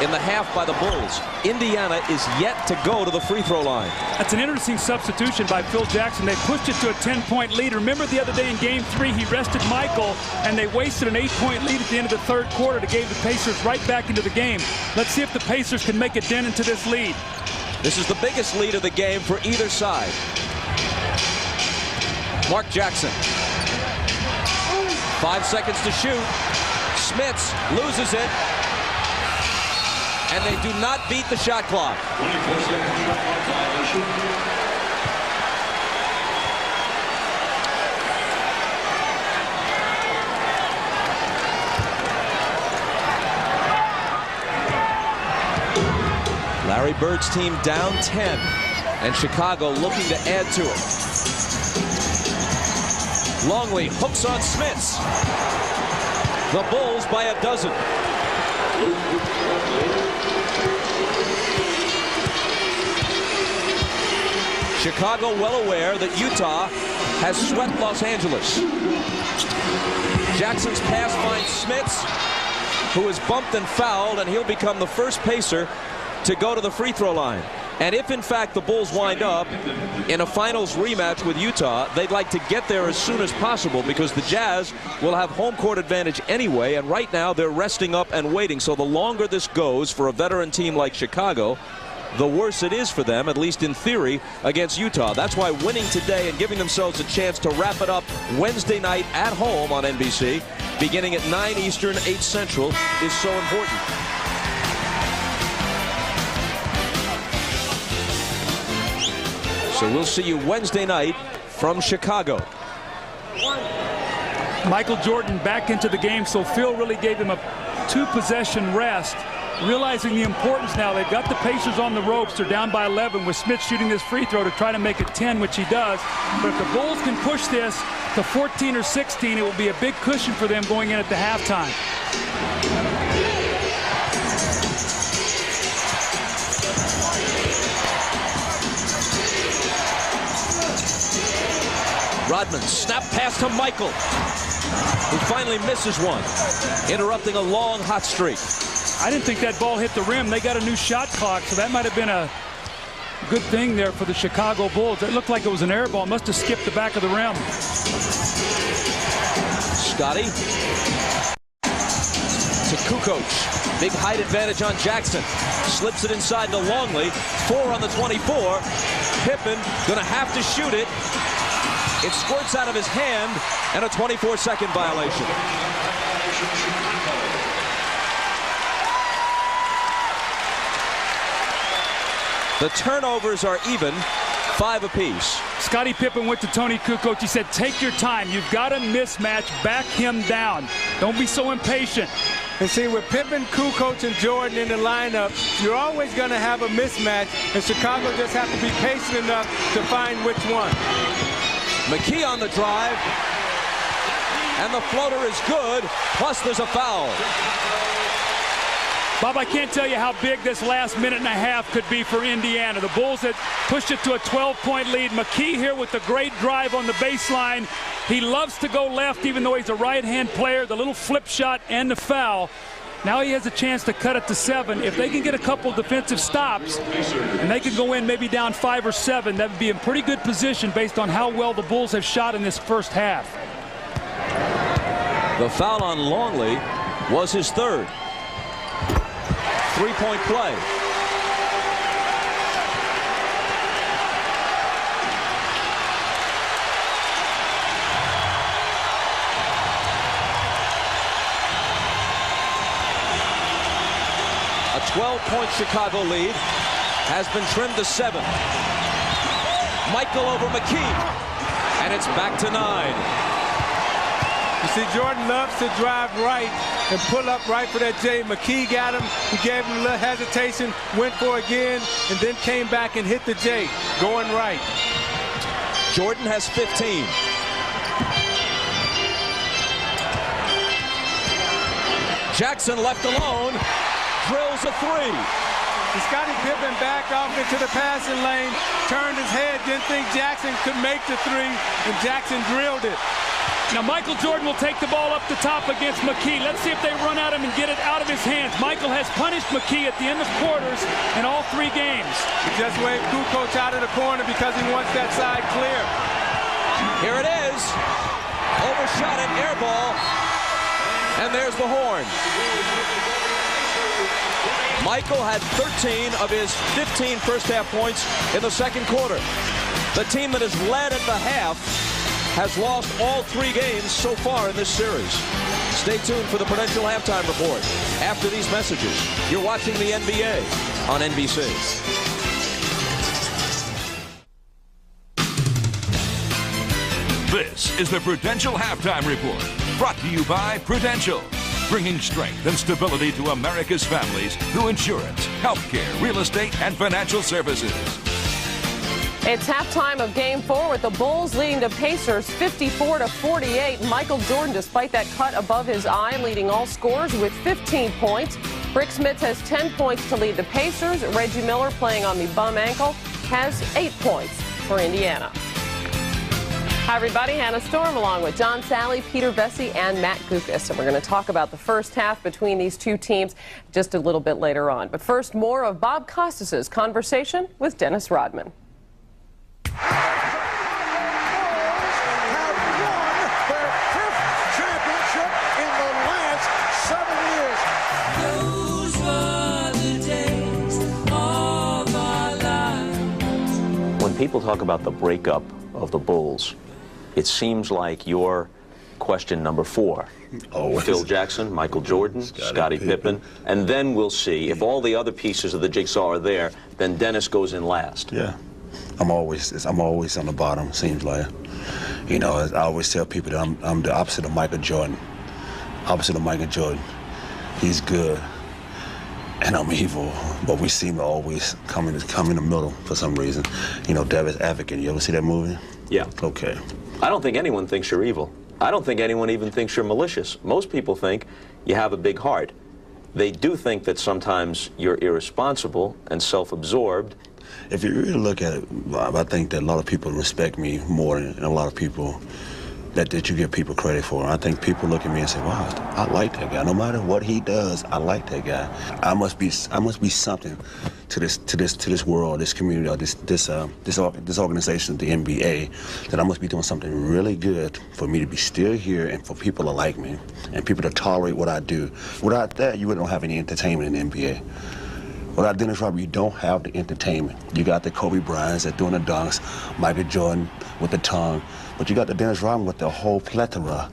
in the half by the Bulls. Indiana is yet to go to the free throw line. That's an interesting substitution by Phil Jackson. They pushed it to a 10-point lead. Remember the other day in Game 3, he rested Michael, and they wasted an 8-point lead at the end of the third quarter to give the Pacers right back into the game. Let's see if the Pacers can make a dent into this lead. This is the biggest lead of the game for either side. Mark Jackson. 5 seconds to shoot. Smits loses it. And they do not beat the shot clock. 24-second shot clock violation. Larry Bird's team down 10. And Chicago looking to add to it. Longley hooks on Smits. The Bulls by a dozen. Chicago well aware that Utah has swept Los Angeles. Jackson's pass finds Smits, who is bumped and fouled, and he'll become the first Pacer to go to the free throw line. And if, in fact, the Bulls wind up in a finals rematch with Utah, they'd like to get there as soon as possible because the Jazz will have home court advantage anyway, and right now they're resting up and waiting. So the longer this goes for a veteran team like Chicago, the worse it is for them, at least in theory, against Utah. That's why winning today and giving themselves a chance to wrap it up Wednesday night at home on NBC, beginning at 9 Eastern, 8 Central, is so important. So we'll see you Wednesday night from Chicago. Michael Jordan back into the game, so Phil really gave him a 2-possession rest, realizing the importance now. They've got the Pacers on the ropes. They're down by 11 with Smits shooting this free throw to try to make it 10, which he does. But if the Bulls can push this to 14 or 16, it will be a big cushion for them going in at the halftime. Rodman, snap pass to Michael, who finally misses one, interrupting a long hot streak. I didn't think that ball hit the rim. They got a new shot clock, so that might have been a good thing there for the Chicago Bulls. It looked like it was an air ball. Must have skipped the back of the rim. Scotty to Kukoc. Big height advantage on Jackson. Slips it inside to Longley. 4 on the 24. Pippen going to have to shoot it. It squirts out of his hand, and a 24-second violation. The turnovers are even, 5 apiece. Scottie Pippen went to Tony Kukoc. He said, take your time. You've got a mismatch. Back him down. Don't be so impatient. And see, with Pippen, Kukoc, and Jordan in the lineup, you're always going to have a mismatch, and Chicago just have to be patient enough to find which one. McKee on the drive. And the floater is good, plus there's a foul. Bob, I can't tell you how big this last minute and a half could be for Indiana. The Bulls had pushed it to a 12-point lead. McKee here with the great drive on the baseline. He loves to go left, even though he's a right-hand player. The little flip shot and the foul. Now he has a chance to cut it to 7. If they can get a couple defensive stops and they can go in maybe down 5 or 7, that would be in pretty good position based on how well the Bulls have shot in this first half. The foul on Longley was his 3rd. 3-point play. A 12-point Chicago lead has been trimmed to 7. Michael over McKee, and it's back to 9. You see, Jordan loves to drive right and pull up right for that J. McKee got him. He gave him a little hesitation, went for it again, and then came back and hit the J, going right. Jordan has 15. Jackson left alone, drills a 3. Scottie Pippen backed off into the passing lane, turned his head, didn't think Jackson could make the 3, and Jackson drilled it. Now Michael Jordan will take the ball up the top against McKee. Let's see if they run at him and get it out of his hands. Michael has punished McKee at the end of quarters in all 3 games. He just waved Kukoc out of the corner because he wants that side clear. Here it is. Overshot it, air ball. And there's the horn. Michael had 13 of his 15 first half points in the second quarter. The team that has led at the half has lost all 3 games so far in this series. Stay tuned for the Prudential Halftime Report. After these messages, you're watching the NBA on NBC. This is the Prudential Halftime Report, brought to you by Prudential, bringing strength and stability to America's families through insurance, healthcare, real estate, and financial services. It's halftime of Game 4 with the Bulls leading the Pacers 54-48. Michael Jordan, despite that cut above his eye, leading all scorers with 15 points. Rik Smits has 10 points to lead the Pacers. Reggie Miller, playing on the bum ankle, has 8 points for Indiana. Hi, everybody. Hannah Storm along with John Sally, Peter Vesey, and Matt Gukas. And we're going to talk about the first half between these 2 teams just a little bit later on. But first, more of Bob Costas' conversation with Dennis Rodman. When people talk about the breakup of the Bulls, it seems like you're question number 4. Phil Jackson, Michael Jordan, Scottie Pippen, and then we'll see if all the other pieces of the jigsaw are there, then Dennis goes in last. Yeah. I'm always on the bottom, seems like. You know, I always tell people that I'm the opposite of Michael Jordan. Opposite of Michael Jordan. He's good, and I'm evil, but we seem to always come in the middle for some reason. You know, Devil's Advocate, you ever see that movie? Yeah. Okay. I don't think anyone thinks you're evil. I don't think anyone even thinks you're malicious. Most people think you have a big heart. They do think that sometimes you're irresponsible and self-absorbed. If you really look at it, Bob, I think that a lot of people respect me more than a lot of people that you give people credit for. I think people look at me and say, wow, I like that guy. No matter what he does, I like that guy. I must be something to this world, this community, or this organization, the NBA, that I must be doing something really good for me to be still here and for people to like me and people to tolerate what I do. Without that, you don't have any entertainment in the NBA. Without Dennis Rodman, you don't have the entertainment. You got the Kobe Bryants that doing the dunks, Michael Jordan with the tongue, but you got the Dennis Rodman with the whole plethora,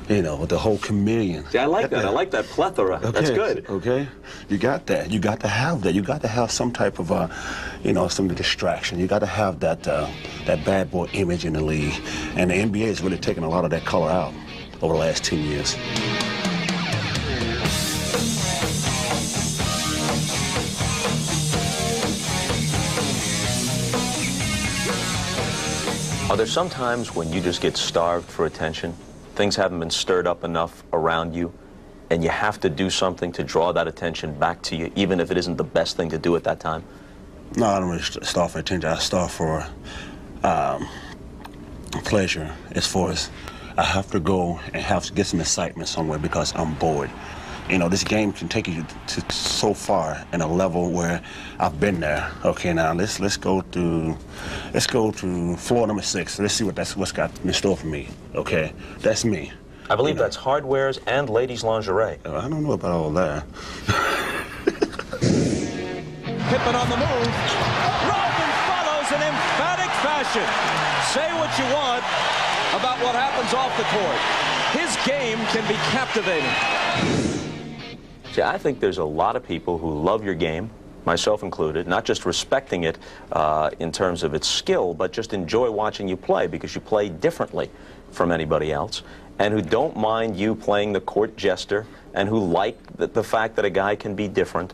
you know, with the whole chameleon. See, I like that. I like that plethora. Okay. That's good. Okay, you got that. You got to have that. You got to have some type of, you know, some distraction. You got to have that that bad boy image in the league, and the NBA has really taken a lot of that color out over the last 10 years. Are there some times when you just get starved for attention? things haven't been stirred up enough around you, and you have to do something to draw that attention back to you, even if it isn't the best thing to do at that time? No, I don't really start for attention. I start for pleasure, as far as I have to go and have to get some excitement somewhere because I'm bored. You know, this game can take you to so far in a level where I've been there. Okay, now let's go to floor number 6. Let's see what's got in store for me. Okay, that's me. I believe that's hardwares and ladies' lingerie. I don't know about all that. Pippen on the move. Rodman follows in emphatic fashion. Say what you want about what happens off the court. His game can be captivating. See, I think there's a lot of people who love your game, myself included, not just respecting it in terms of its skill, but just enjoy watching you play because you play differently from anybody else, and who don't mind you playing the court jester, and who like the fact that a guy can be different.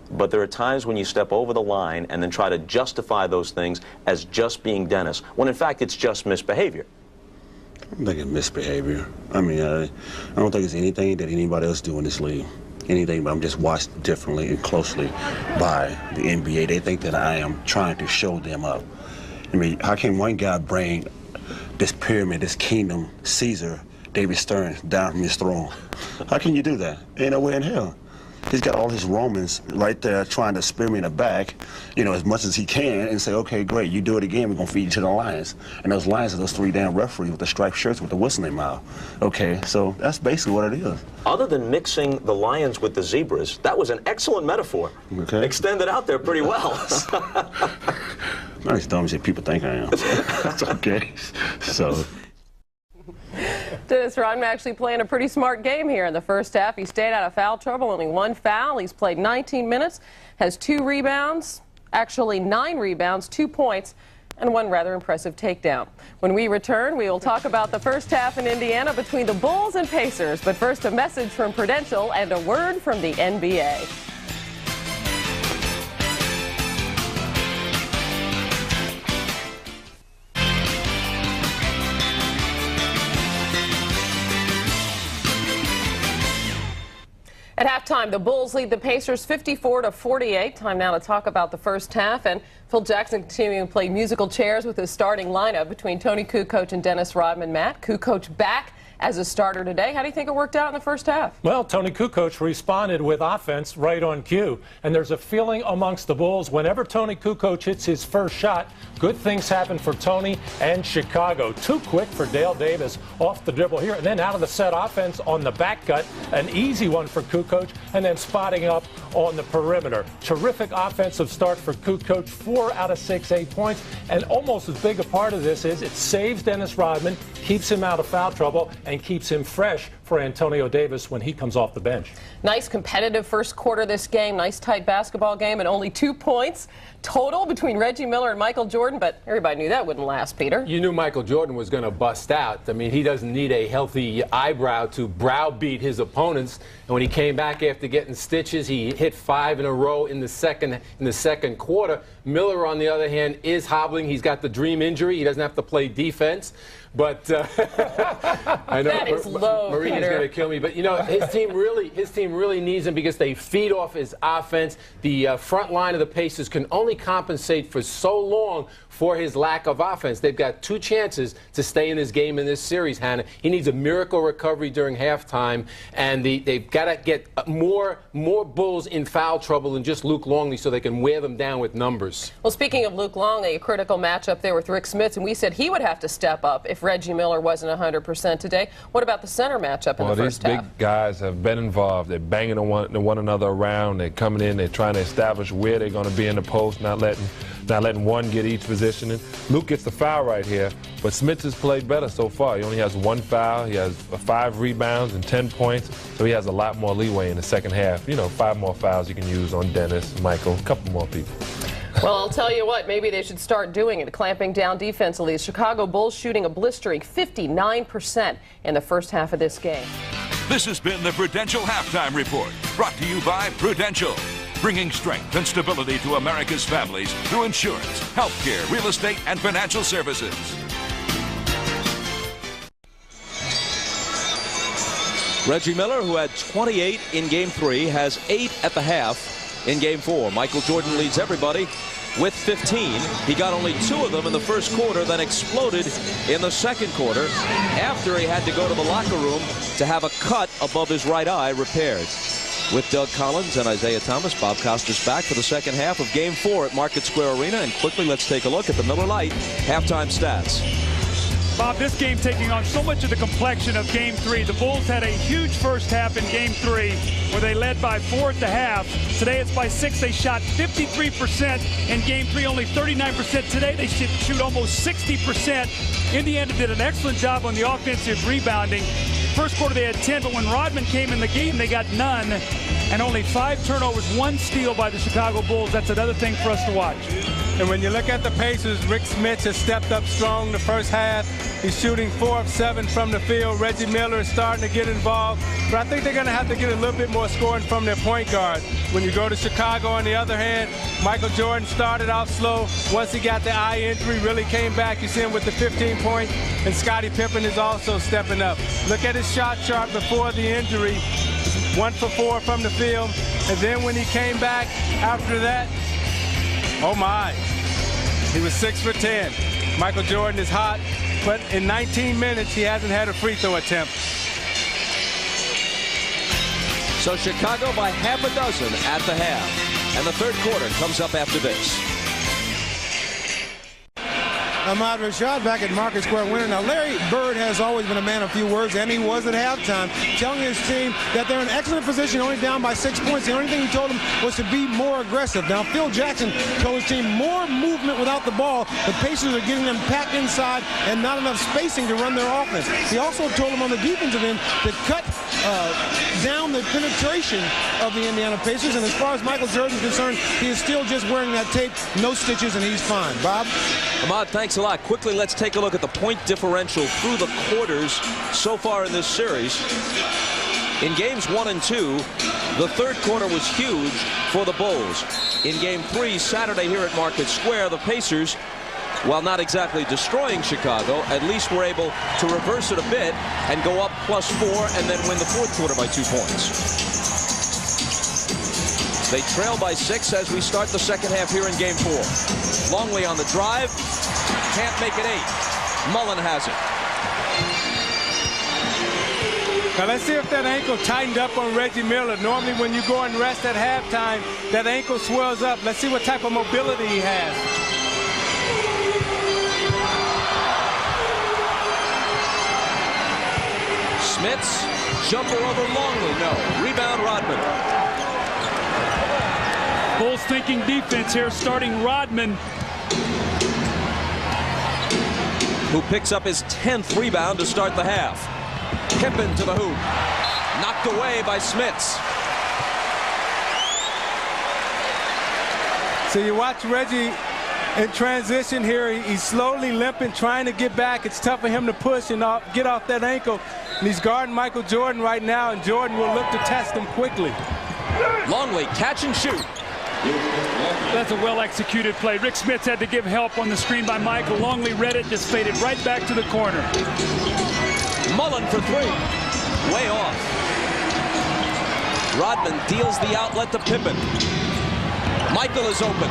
But there are times when you step over the line and then try to justify those things as just being Dennis, when in fact it's just misbehavior. I don't think it's misbehavior. I mean, I don't think it's anything that anybody else do in this league. Anything, but I'm just watched differently and closely by the NBA. They think that I am trying to show them up. I mean, how can one guy bring this pyramid, this kingdom, Caesar, David Stern, down from his throne? How can you do that? Ain't no way in hell. He's got all his Romans right there trying to spear me in the back, you know, as much as he can, and say, okay, great, you do it again, we're going to feed you to the lions. And those lions are those 3 damn referees with the striped shirts with the whistle in their mouth. Okay, so that's basically what it is. Other than mixing the lions with the zebras, that was an excellent metaphor. Okay. Extended out there pretty well. Not as dumb as people think I am. That's okay. So. Dennis Rodman actually playing a pretty smart game here in the first half. He stayed out of foul trouble, only 1 foul. He's played 19 minutes, has 2 rebounds, actually 9 rebounds, 2 points, and 1 rather impressive takedown. When we return, we will talk about the first half in Indiana between the Bulls and Pacers. But first, a message from Prudential and a word from the NBA. At halftime, the Bulls lead the Pacers 54-48. Time now to talk about the first half. And Phil Jackson continuing to play musical chairs with his starting lineup between Tony Kukoc and Dennis Rodman. Matt, Kukoc back as a starter today. How do you think it worked out in the first half? Well, Tony Kukoc responded with offense right on cue. And there's a feeling amongst the Bulls, whenever Tony Kukoc hits his first shot, good things happen for Tony and Chicago. Too quick for Dale Davis off the dribble here. And then out of the set offense on the back cut, an easy one for Kukoc, and then spotting up on the perimeter. Terrific offensive start for Kukoc, 4 out of 6, 8 points. And almost as big a part of this is it saves Dennis Rodman, keeps him out of foul trouble, and keeps him fresh for Antonio Davis when he comes off the bench. Nice competitive first quarter this game. Nice tight basketball game, and only 2 points total between Reggie Miller and Michael Jordan, but everybody knew that wouldn't last, Peter. You knew Michael Jordan was going to bust out. I mean, he doesn't need a healthy eyebrow to browbeat his opponents. And when he came back after getting stitches, he hit 5 in a row in the second quarter. Miller, on the other hand, is hobbling. He's got the dream injury. He doesn't have to play defense. But I know that is low, Marina's going to kill me. But you know, his team really needs him because they feed off his offense. The front line of the Pacers can only compensate for so long for his lack of offense. They've got 2 chances to stay in this game in this series, Hannah. He needs a miracle recovery during halftime, and they've got to get more Bulls in foul trouble than just Luke Longley so they can wear them down with numbers. Well, speaking of Luke Longley, a critical matchup there with Rik Smits, and we said he would have to step up if Reggie Miller wasn't 100% today. What about the center matchup in the first half? These big guys have been involved. They're banging one another around. They're coming in. They're trying to establish where they're going to be in the post, not letting one get each positioning. Luke gets the foul right here, but Smits has played better so far. He only has 1 foul. He has 5 rebounds and 10 points, so he has a lot more leeway in the second half. You know, 5 more fouls you can use on Dennis, Michael, a couple more people. Well, I'll tell you what, maybe they should start doing it, clamping down defensively. The Chicago Bulls shooting a blistering 59% in the first half of this game. This has been the Prudential Halftime Report, brought to you by Prudential, bringing strength and stability to America's families through insurance, healthcare, real estate, and financial services. Reggie Miller, who had 28 in Game 3, has 8 at the half in Game 4. Michael Jordan leads everybody with 15. He got only 2 of them in the first quarter, then exploded in the second quarter after he had to go to the locker room to have a cut above his right eye repaired. With Doug Collins and Isaiah Thomas, Bob Costas back for the second half of Game 4 at Market Square Arena. And quickly, let's take a look at the Miller Lite halftime stats. Bob, this game taking on so much of the complexion of Game 3. The Bulls had a huge first half in Game 3 where they led by 4 at the half. Today it's by 6. They shot 53% in Game 3, only 39%. Today they shoot almost 60%. In the end, they did an excellent job on the offensive rebounding. First quarter they had 10, but when Rodman came in the game, they got none. And only 5 turnovers, 1 steal by the Chicago Bulls. That's another thing for us to watch. And when you look at the Pacers, Rik Smits has stepped up strong the first half. He's shooting 4 of 7 from the field. Reggie Miller is starting to get involved. But I think they're going to have to get a little bit more scoring from their point guard. When you go to Chicago, on the other hand, Michael Jordan started off slow. Once he got the eye injury, really came back. You see him with the 15 points. And Scottie Pippen is also stepping up. Look at his shot chart before the injury. 1 for 4 from the field. And then when he came back after that, oh my, he was 6 for 10. Michael Jordan is hot, but in 19 minutes, he hasn't had a free throw attempt. So Chicago by half a dozen at the half. And the third quarter comes up after this. Ahmad Rashad back at Market Square winner. Now, Larry Bird has always been a man of few words, and he was at halftime, telling his team that they're in excellent position, only down by 6 points. The only thing he told them was to be more aggressive. Now, Phil Jackson told his team more movement without the ball. The Pacers are getting them packed inside and not enough spacing to run their offense. He also told them on the defensive end to cut down the penetration of the Indiana Pacers. And as far as Michael Jordan is concerned, he is still just wearing that tape, no stitches, and he's fine. Bob? Ahmad, thanks a lot. Quickly, let's take a look at the point differential through the quarters so far in this series. In games 1 and 2, the third quarter was huge for the Bulls. In Game 3 Saturday here at Market Square, the Pacers, while not exactly destroying Chicago, at least were able to reverse it a bit and go up +4 and then win the fourth quarter by 2 points. They trail by 6 as we start the second half here in Game 4. Longley on the drive. Can't make it 8. Mullen has it. Now let's see if that ankle tightened up on Reggie Miller. Normally when you go and rest at halftime, that ankle swells up. Let's see what type of mobility he has. Smits, jumper over Longley, no. Rebound Rodman. Bulls thinking defense here, starting Rodman, who picks up his 10th rebound to start the half. Pippen to the hoop. Knocked away by Smits. So you watch Reggie in transition here. He's slowly limping, trying to get back. It's tough for him to push and get off that ankle. And he's guarding Michael Jordan right now, and Jordan will look to test him quickly. Longley, catch and shoot. That's a well-executed play. Rik Smits had to give help on the screen by Michael. Longley read it, just faded right back to the corner. Mullen for 3. Way off. Rodman deals the outlet to Pippen. Michael is open.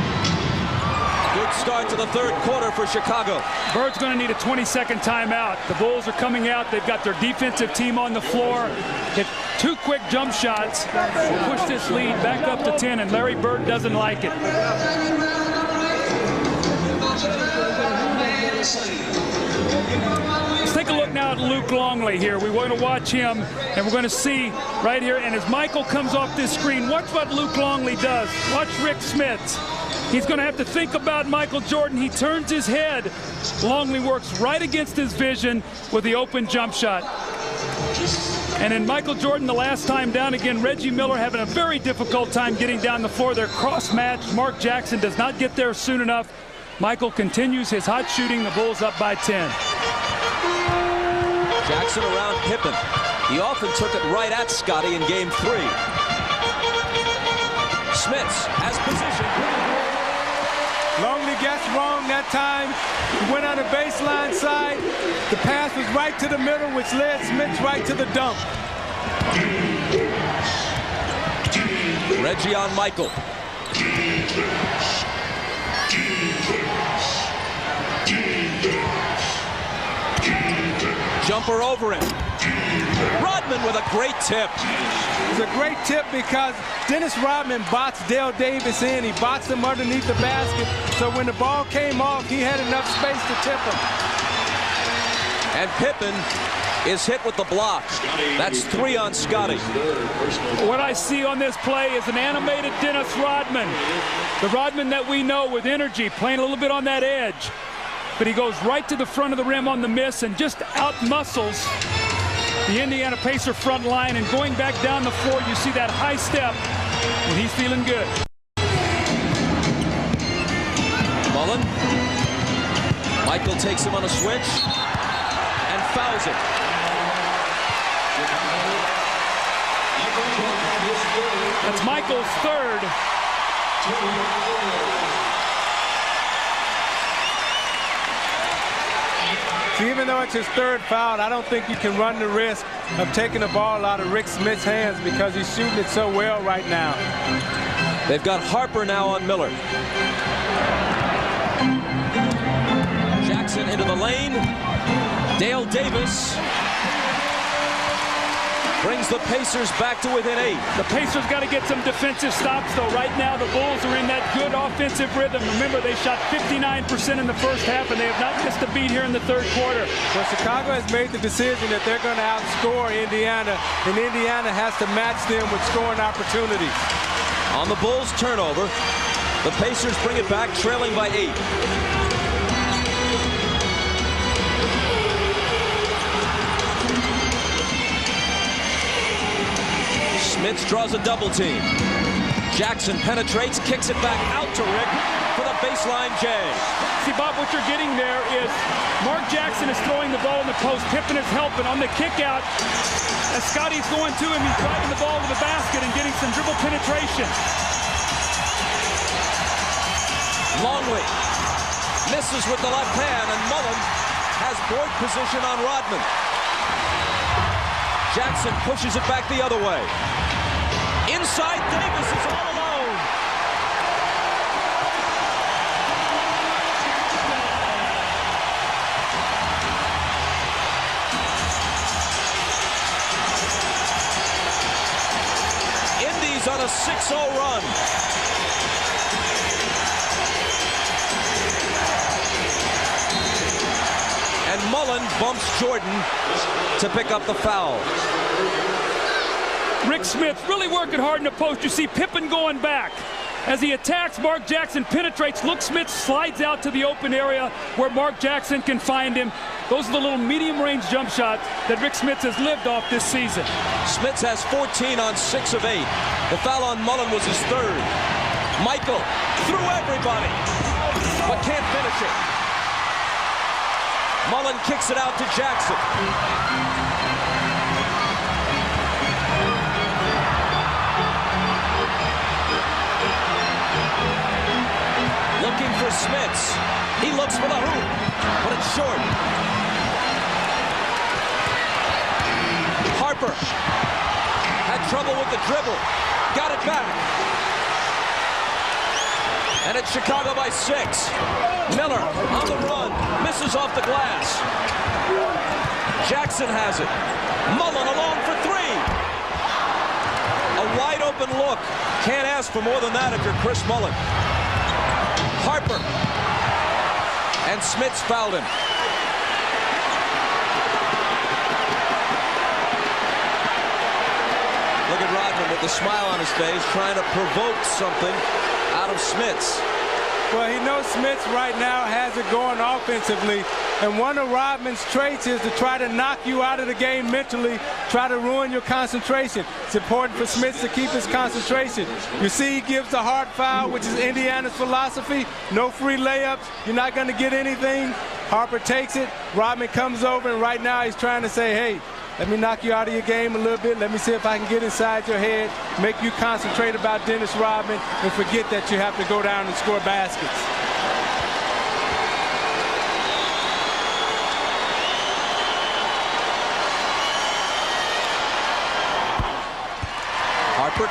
Good start to the third quarter for Chicago. Bird's going to need a 20-second timeout. The Bulls are coming out. They've got their defensive team on the floor. Hit 2 quick jump shots will push this lead back up to 10, and Larry Bird doesn't like it. Let's take a look now at Luke Longley here. We're going to watch him, and we're going to see right here. And as Michael comes off this screen, watch what Luke Longley does. Watch Rik Smits. He's going to have to think about Michael Jordan. He turns his head. Longley works right against his vision with the open jump shot. And in Michael Jordan, the last time down again, Reggie Miller having a very difficult time getting down the floor. They're cross-matched. Mark Jackson does not get there soon enough. Michael continues his hot shooting. The Bulls up by 10. Jackson around Pippen. He often took it right at Scottie in Game 3. Smits has position. Longley gets wrong that time. He went on the baseline side. The pass was right to the middle, which led Smits right to the dump. Reggie on Michael. Jumper over him. Rodman with a great tip. It's a great tip because Dennis Rodman boxed Dale Davis in. He boxed him underneath the basket. So when the ball came off, he had enough space to tip him. And Pippen is hit with the block. That's 3 on Scotty. What I see on this play is an animated Dennis Rodman. The Rodman that we know with energy, playing a little bit on that edge. But he goes right to the front of the rim on the miss and just out-muscles the Indiana Pacer front line. And going back down the floor, you see that high step, and he's feeling good. Mullen. Michael takes him on a switch and fouls him. That's Michael's third. So even though it's his third foul, I don't think you can run the risk of taking the ball out of Rik Smits' hands because he's shooting it so well right now. They've got Harper now on Miller. Jackson into the lane. Dale Davis brings the Pacers back to within 8. The Pacers got to get some defensive stops, though. Right now, the Bulls are in that good offensive rhythm. Remember, they shot 59% in the first half, and they have not missed a beat here in the third quarter. Well, Chicago has made the decision that they're going to outscore Indiana, and Indiana has to match them with scoring opportunities. On the Bulls turnover, the Pacers bring it back, trailing by 8. Smits draws a double team. Jackson penetrates, kicks it back out to Rik for the baseline J. See, Bob, what you're getting there is Mark Jackson is throwing the ball in the post. Pippen is helping on the kick out. As Scotty's going to him, he's driving the ball to the basket and getting some dribble penetration. Longley misses with the left hand, and Mullen has board position on Rodman. Jackson pushes it back the other way. Inside, Davis is all alone. Indies on a 6-0 run. And Mullen bumps Jordan to pick up the foul. Rik Smits really working hard in the post. You see Pippen going back. As he attacks, Mark Jackson penetrates. Look, Smits slides out to the open area where Mark Jackson can find him. Those are the little medium-range jump shots that Rik Smits has lived off this season. Smits has 14 on 6 of 8. The foul on Mullen was his third. Michael through everybody, but can't finish it. Mullen kicks it out to Jackson. Looking for Smits. He looks for the hoop, but it's short. Harper had trouble with the dribble. Got it back. And it's Chicago by 6. Miller on the run. Misses off the glass. Jackson has it. Mullen alone for 3. A wide open look. Can't ask for more than that if you're Chris Mullen. Harper. And Smits fouled him. Look at Rodman with the smile on his face, trying to provoke something out of Smits. Well, he knows Smits right now has it going offensively. And one of Rodman's traits is to try to knock you out of the game mentally, try to ruin your concentration. It's important for Smits to keep his concentration. You see he gives the hard foul, which is Indiana's philosophy. No free layups. You're not going to get anything. Harper takes it. Rodman comes over, and right now he's trying to say, hey, let me knock you out of your game a little bit. Let me see if I can get inside your head, make you concentrate about Dennis Rodman, and forget that you have to go down and score baskets.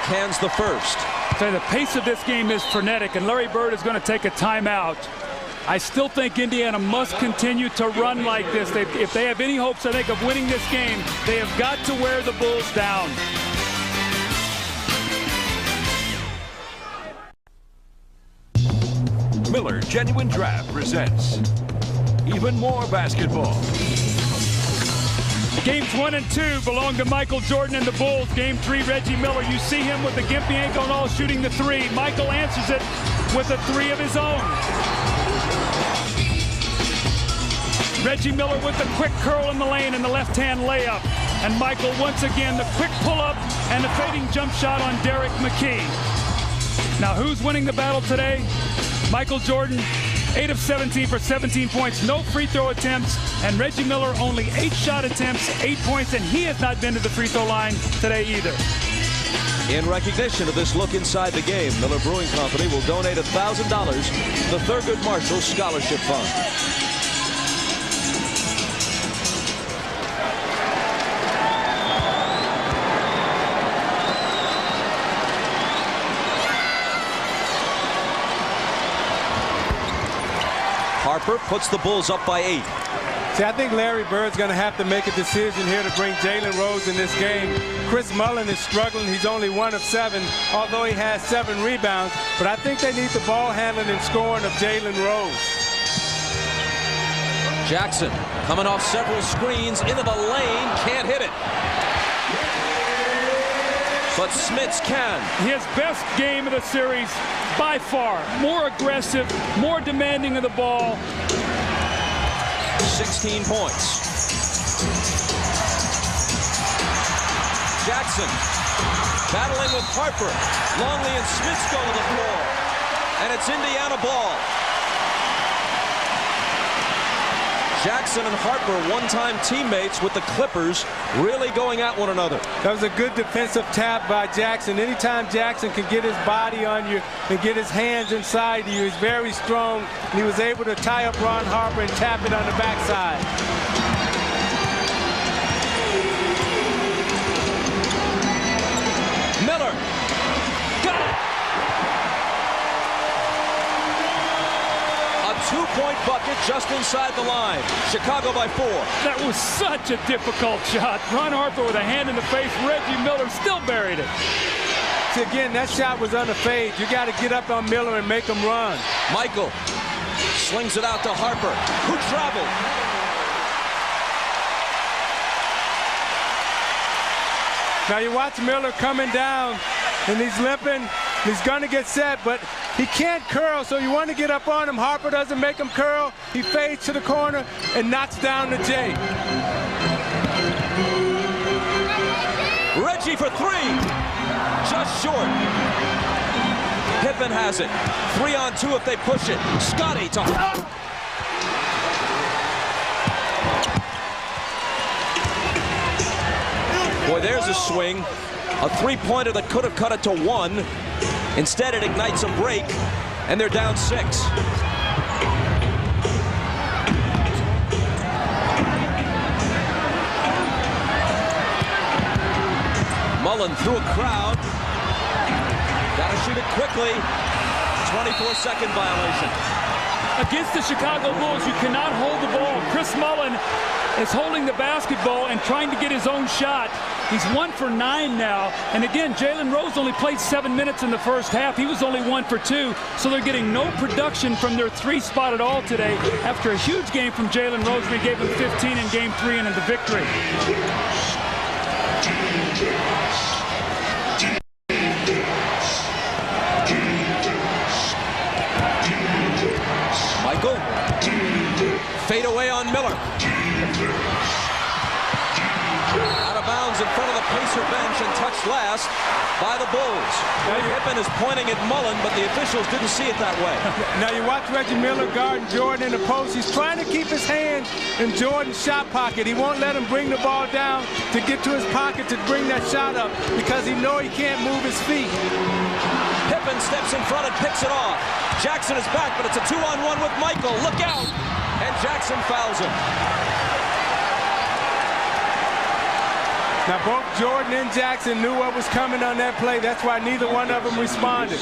hands the first. So the pace of this game is frenetic, and Larry Bird is going to take a timeout. I still think Indiana must continue to run like this. If they have any hopes, I think, of winning this game, they have got to wear the Bulls down. Miller Genuine Draft presents even more basketball. Games 1 and 2 belong to Michael Jordan and the Bulls. Game 3, Reggie Miller. You see him with the gimpy ankle and all shooting the three. Michael answers it with a three of his own. Reggie Miller with the quick curl in the lane and the left-hand layup. And Michael once again the quick pull-up and the fading jump shot on Derek McKee. Now who's winning the battle today? Michael Jordan, 8 of 17 for 17 points, no free throw attempts, and Reggie Miller only 8 shot attempts, 8 points, and he has not been to the free throw line today either. In recognition of this look inside the game, Miller Brewing Company will donate $1,000 to the Thurgood Marshall Scholarship Fund. Harper puts the Bulls up by 8. See, I think Larry Bird's going to have to make a decision here to bring Jalen Rose in this game. Chris Mullin is struggling. He's only 1 of 7, although he has 7 rebounds. But I think they need the ball handling and scoring of Jalen Rose. Jackson coming off several screens into the lane, can't hit it. But Smits can. His best game of the series by far. More aggressive, more demanding of the ball. 16 points. Jackson battling with Harper. Longley and Smits go to the floor. And it's Indiana ball. Jackson and Harper, one-time teammates with the Clippers, really going at one another. That was a good defensive tap by Jackson. Anytime Jackson can get his body on you and get his hands inside you, he's very strong, and he was able to tie up Ron Harper and tap it on the backside. Miller. Got it. A 2-point bucket just inside the line. Chicago by 4. That was such a difficult shot. Ron Harper with a hand in the face. Reggie Miller still buried it. See, again, that shot was on the fade. You got to get up on Miller and make him run. Michael slings it out to Harper, who traveled. Now you watch Miller coming down, and he's limping. He's going to get set, but he can't curl, so you want to get up on him. Harper doesn't make him curl. He fades to the corner and knocks down the J. Reggie for 3. Just short. Pippen has it. 3-on-2 if they push it. Scotty to... Boy, there's a swing. A 3-pointer that could have cut it to 1. Instead, it ignites a break, and they're down 6. Mullin through a crowd. Got to shoot it quickly. 24-second violation. Against the Chicago Bulls, you cannot hold the ball. Chris Mullin is holding the basketball and trying to get his own shot. He's 1 for 9 now. And again, Jalen Rose only played 7 minutes in the first half. He was only 1 for 2. So they're getting no production from their 3 spot at all today after a huge game from Jalen Rose. We gave him 15 in game 3 and in the victory. Michael. Fade away on Miller. Out of bounds in front of the Pacer bench and touched last by the Bulls. Pippen is pointing at Mullin, but the officials didn't see it that way. Now you watch Reggie Miller guarding Jordan in the post. He's trying to keep his hand in Jordan's shot pocket. He won't let him bring the ball down to get to his pocket to bring that shot up because he knows he can't move his feet. Pippen steps in front and picks it off. Jackson is back, but it's a 2-on-1 with Michael. Look out! And Jackson fouls him. Now, both Jordan and Jackson knew what was coming on that play. That's why neither one of them responded.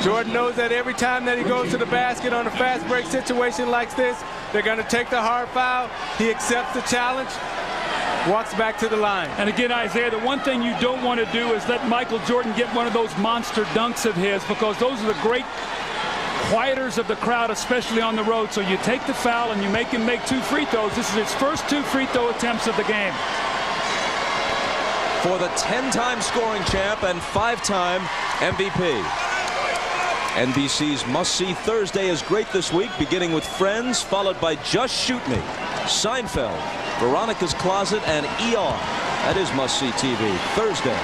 Jordan knows that every time that he goes to the basket on a fast break situation like this, they're going to take the hard foul. He accepts the challenge, walks back to the line. And again, Isaiah, the one thing you don't want to do is let Michael Jordan get one of those monster dunks of his, because those are the great quieters of the crowd, especially on the road. So you take the foul and you make him make 2 free throws. This is his first 2 free throw attempts of the game. For the 10-time scoring champ and 5-time MVP. NBC's must-see Thursday is great this week, beginning with Friends, followed by Just Shoot Me, Seinfeld, Veronica's Closet, and ER. That is must-see TV Thursday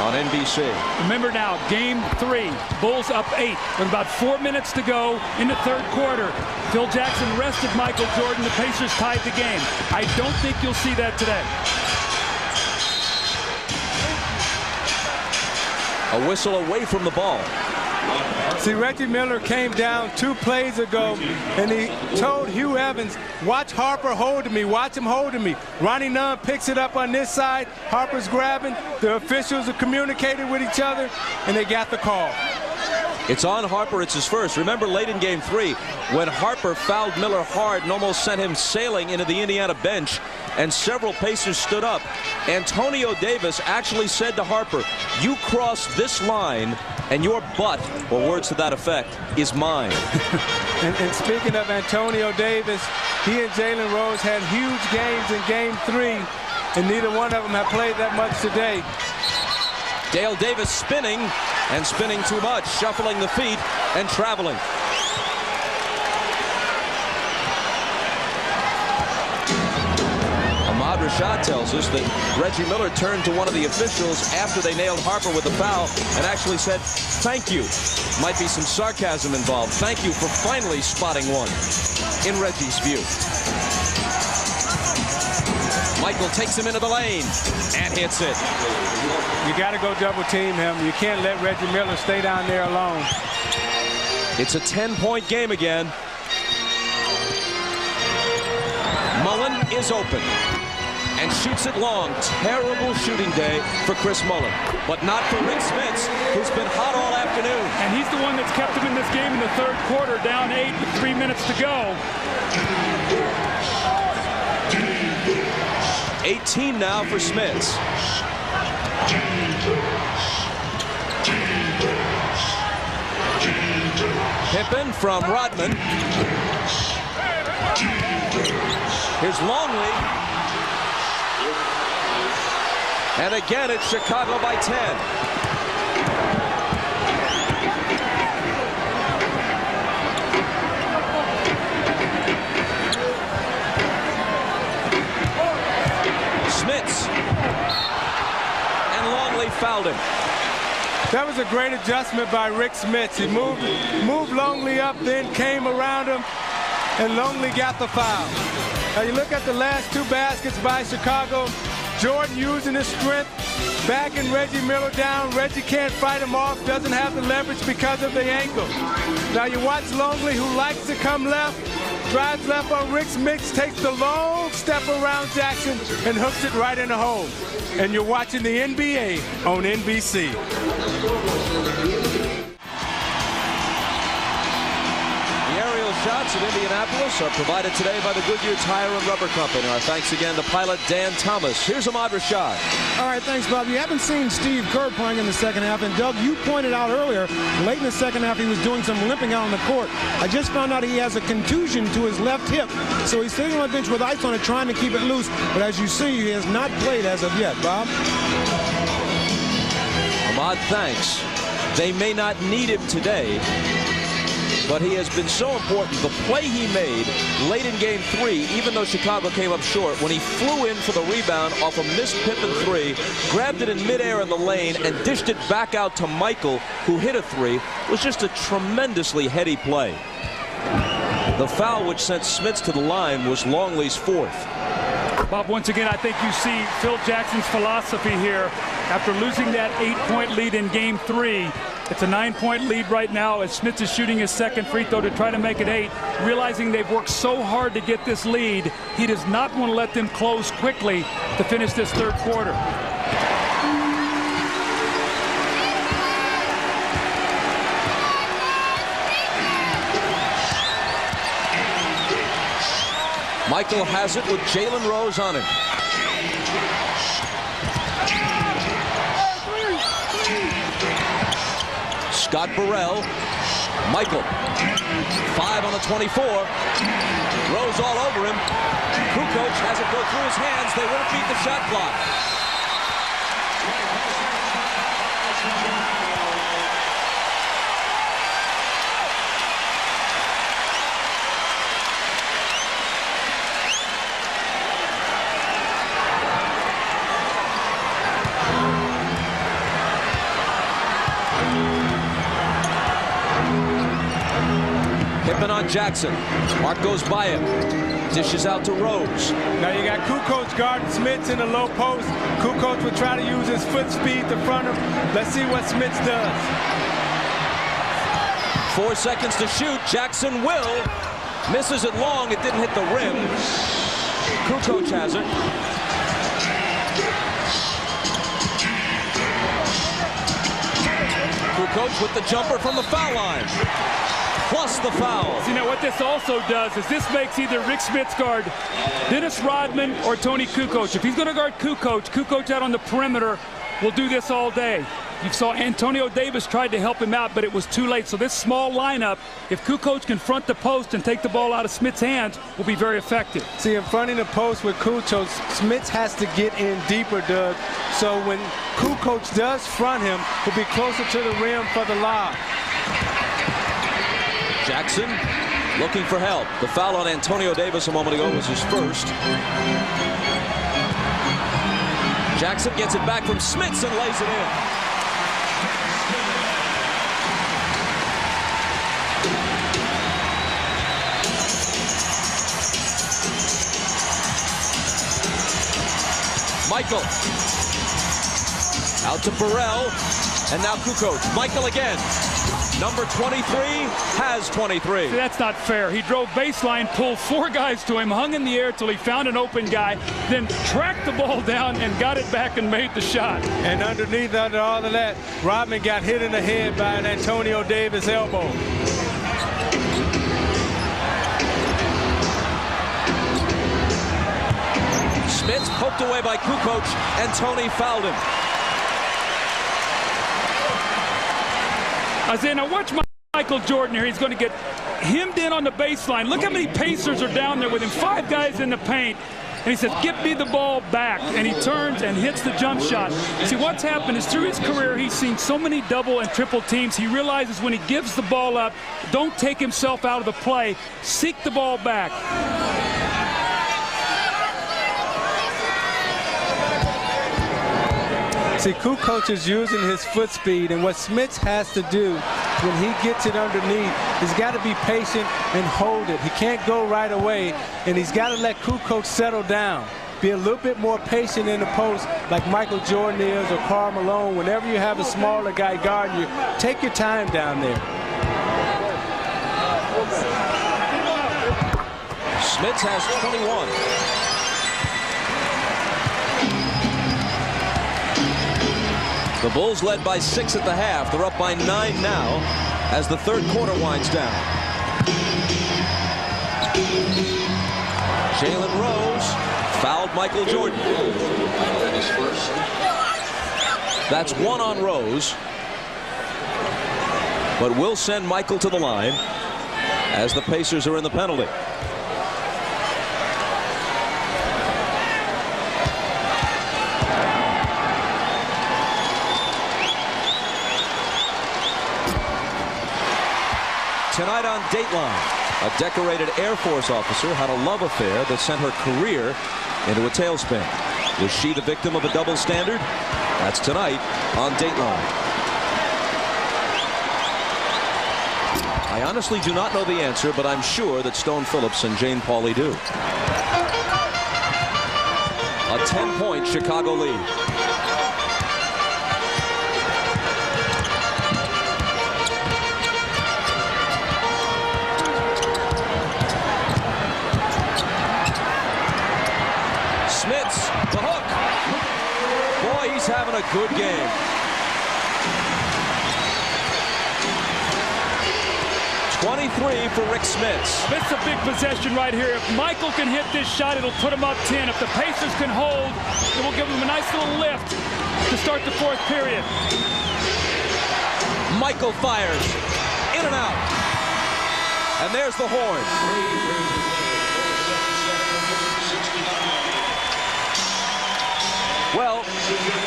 on NBC. Remember now, game 3, Bulls up 8 with about 4 minutes to go in the third quarter. Phil Jackson rested Michael Jordan. The Pacers tied the game. I don't think you'll see that today. A whistle away from the ball. See, Reggie Miller came down 2 plays ago, and he told Hugh Evans, watch Harper holding me, watch him holding me. Ronnie Nunn picks it up on this side. Harper's grabbing. The officials are communicating with each other, and they got the call. It's on Harper. It's his first. Remember late in game 3 when Harper fouled Miller hard and almost sent him sailing into the Indiana bench, and several Pacers stood up. Antonio Davis actually said to Harper, you cross this line and your butt, or words to that effect, is mine. And speaking of Antonio Davis, he and Jalen Rose had huge games in game 3, and neither one of them have played that much today. Dale Davis spinning, and spinning too much, shuffling the feet and traveling. Ahmad Rashad tells us that Reggie Miller turned to one of the officials after they nailed Harper with a foul and actually said, thank you. Might be some sarcasm involved. Thank you for finally spotting one, in Reggie's view. Michael takes him into the lane and hits it. You got to go double team him. You can't let Reggie Miller stay down there alone. It's a 10-point game again. Mullen is open and shoots it long. Terrible shooting day for Chris Mullen, but not for Rik Smits, who's been hot all afternoon. And he's the one that's kept him in this game in the third quarter, down 8 with 3 minutes to go. 18 now for Smits. Pippen from Rodman. Here's Longley. And again, it's Chicago by 10. Smits. And Longley fouled him. That was a great adjustment by Rik Smits. He moved Longley up, then came around him, and Longley got the foul. Now you look at the last 2 baskets by Chicago. Jordan using his strength, backing Reggie Miller down. Reggie can't fight him off, doesn't have the leverage because of the ankle. Now you watch Longley, who likes to come left, drives left on Rik Smits, takes the long step around Jackson and hooks it right in the hole. And you're watching the NBA on NBC. Shots in Indianapolis are provided today by the Goodyear Tire and Rubber Company. Our thanks again to pilot Dan Thomas. Here's Ahmad Rashad. All right, thanks, Bob. You haven't seen Steve Kerr playing in the second half, and Doug, you pointed out earlier, late in the second half, he was doing some limping out on the court. I just found out he has a contusion to his left hip, so he's sitting on the bench with ice on it, trying to keep it loose. But as you see, he has not played as of yet, Bob. Ahmad, thanks. They may not need him today, but he has been so important. The play he made late in game 3, even though Chicago came up short, when he flew in for the rebound off a missed Pippen 3, grabbed it in midair in the lane, and dished it back out to Michael, who hit a 3, was just a tremendously heady play. The foul which sent Smits to the line was Longley's 4th. Bob, once again, I think you see Phil Jackson's philosophy here. After losing that 8-point lead in game 3, it's a 9-point lead right now as Smits is shooting his second free throw to try to make it 8. Realizing they've worked so hard to get this lead, he does not want to let them close quickly to finish this third quarter. Michael has it with Jalen Rose on him. Scott Burrell. Michael. 5 on the 24. Rose all over him. Kukoc has it go through his hands. They won't beat the shot clock. Pippen on Jackson. Mark goes by him. Dishes out to Rose. Now you got Kukoc guarding Smits in the low post. Kukoc will try to use his foot speed to front him. Let's see what Smits does. 4 seconds to shoot. Jackson will. Misses it long. It didn't hit the rim. Kukoc has it. Kukoc with the jumper from the foul line. Plus the foul. See, now what this also does is this makes either Rik Smits guard Dennis Rodman or Tony Kukoc. If he's going to guard Kukoc, Kukoc out on the perimeter will do this all day. You saw Antonio Davis tried to help him out, but it was too late. So this small lineup, if Kukoc can front the post and take the ball out of Smits' hands, will be very effective. See, in fronting the post with Kukoc, Smits has to get in deeper, Doug. So when Kukoc does front him, he'll be closer to the rim for the lob. Jackson looking for help. The foul on Antonio Davis a moment ago was his first. Jackson gets it back from Smits and lays it in. Michael. Out to Burrell. And now Kukoc. Michael again. Number 23 has 23. See, that's not fair. He drove baseline, pulled 4 guys to him, hung in the air till he found an open guy, then tracked the ball down and got it back and made the shot. And underneath, under all of that, Rodman got hit in the head by an Antonio Davis elbow. Smits poked away by Kukoc, and Tony fouled him. Isaiah, now watch Michael Jordan here. He's going to get hemmed in on the baseline. Look how many Pacers are down there with him. 5 guys in the paint. And he says, "Give me the ball back." And he turns and hits the jump shot. See, what's happened is through his career, he's seen so many double and triple teams. He realizes when he gives the ball up, don't take himself out of the play. Seek the ball back. See, Kukoc is using his foot speed, and what Smits has to do when he gets it underneath, he's got to be patient and hold it. He can't go right away, and he's got to let Kukoc settle down. Be a little bit more patient in the post like Michael Jordan is or Karl Malone. Whenever you have a smaller guy guarding you, take your time down there. Smits has 21. The Bulls led by 6 at the half. They're up by 9 now as the third quarter winds down. Jalen Rose fouled Michael Jordan. That's 1 on Rose. But will send Michael to the line as the Pacers are in the penalty. Tonight on Dateline, a decorated Air Force officer had a love affair that sent her career into a tailspin. Was she the victim of a double standard? That's tonight on Dateline. I honestly do not know the answer, but I'm sure that Stone Phillips and Jane Pauley do. A 10-point Chicago lead. Smits, the hook. Boy, he's having a good game. 23 for Rik Smits. This is a big possession right here. If Michael can hit this shot, it'll put him up 10. If the Pacers can hold, it will give them a nice little lift to start the fourth period. Michael fires. In and out. And there's the horn. Well,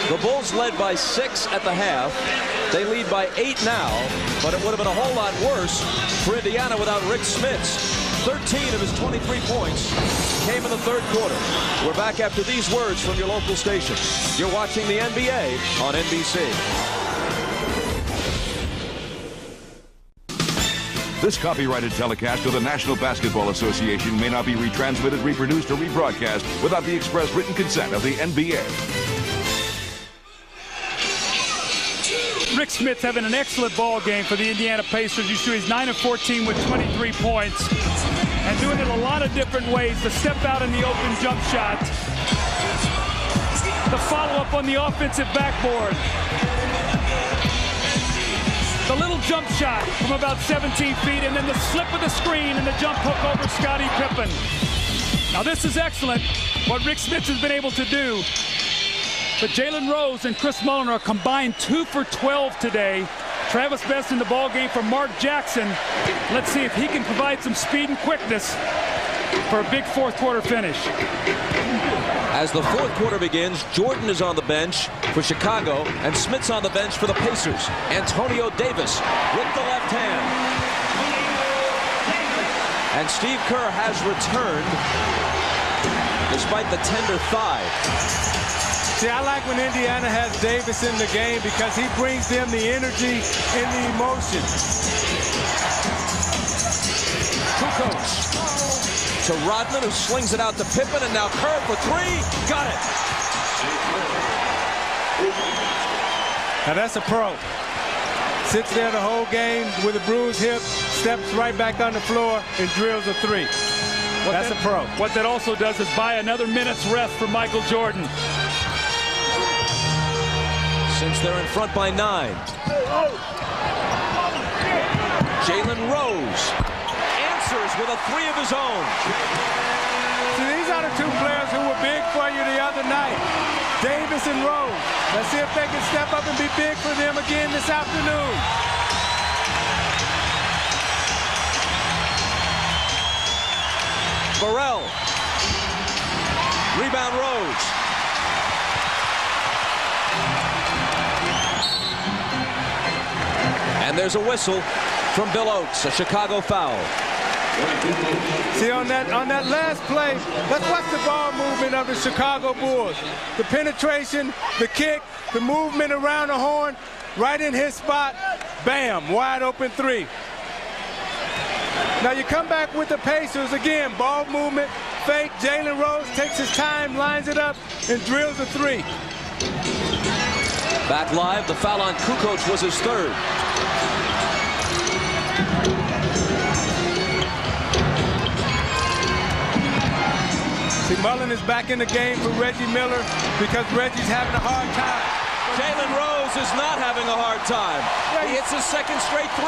the Bulls led by 6 at the half. They lead by 8 now, but it would have been a whole lot worse for Indiana without Rik Smits. 13 of his 23 points came in the third quarter. We're back after these words from your local station. You're watching the NBA on NBC. This copyrighted telecast of the National Basketball Association may not be retransmitted, reproduced, or rebroadcast without the express written consent of the NBA. Rik Smits having an excellent ball game for the Indiana Pacers. You see he's 9 of 14 with 23 points and doing it a lot of different ways. The step out in the open jump shot. The follow-up on the offensive backboard. The little jump shot from about 17 feet, and then the slip of the screen and the jump hook over Scottie Pippen. Now this is excellent, what Rik Smits has been able to do. But Jalen Rose and Chris Mullin are combined 2 for 12 today. Travis Best in the ball game for Mark Jackson. Let's see if he can provide some speed and quickness for a big fourth quarter finish. As the fourth quarter begins, Jordan is on the bench for Chicago and Smits on the bench for the Pacers. Antonio Davis with the left hand. And Steve Kerr has returned despite the tender thigh. See, I like when Indiana has Davis in the game because he brings them the energy and the emotion. Kukoc to Rodman, who slings it out to Pippen, and now Kerr for 3. Got it. Now that's a pro. Sits there the whole game with a bruised hip, steps right back on the floor, and drills a 3. That's a pro. What that also does is buy another minute's rest for Michael Jordan. Since they're in front by 9. Jalen Rose answers with a 3 of his own. See, these are the 2 players who were big for you the other night. Davis and Rose. Let's see if they can step up and be big for them again this afternoon. Burrell. Rebound Rose. And there's a whistle from Bill Oates, a Chicago foul. See, on that last play, let's watch the ball movement of the Chicago Bulls. The penetration, the kick, the movement around the horn, right in his spot, bam, wide open 3. Now you come back with the Pacers again, ball movement, fake, Jalen Rose takes his time, lines it up, and drills a 3. Back live, the foul on Kukoc was his 3rd. See, Mullin is back in the game for Reggie Miller because Reggie's having a hard time. Jalen Rose is not having a hard time. He hits his 2nd straight 3.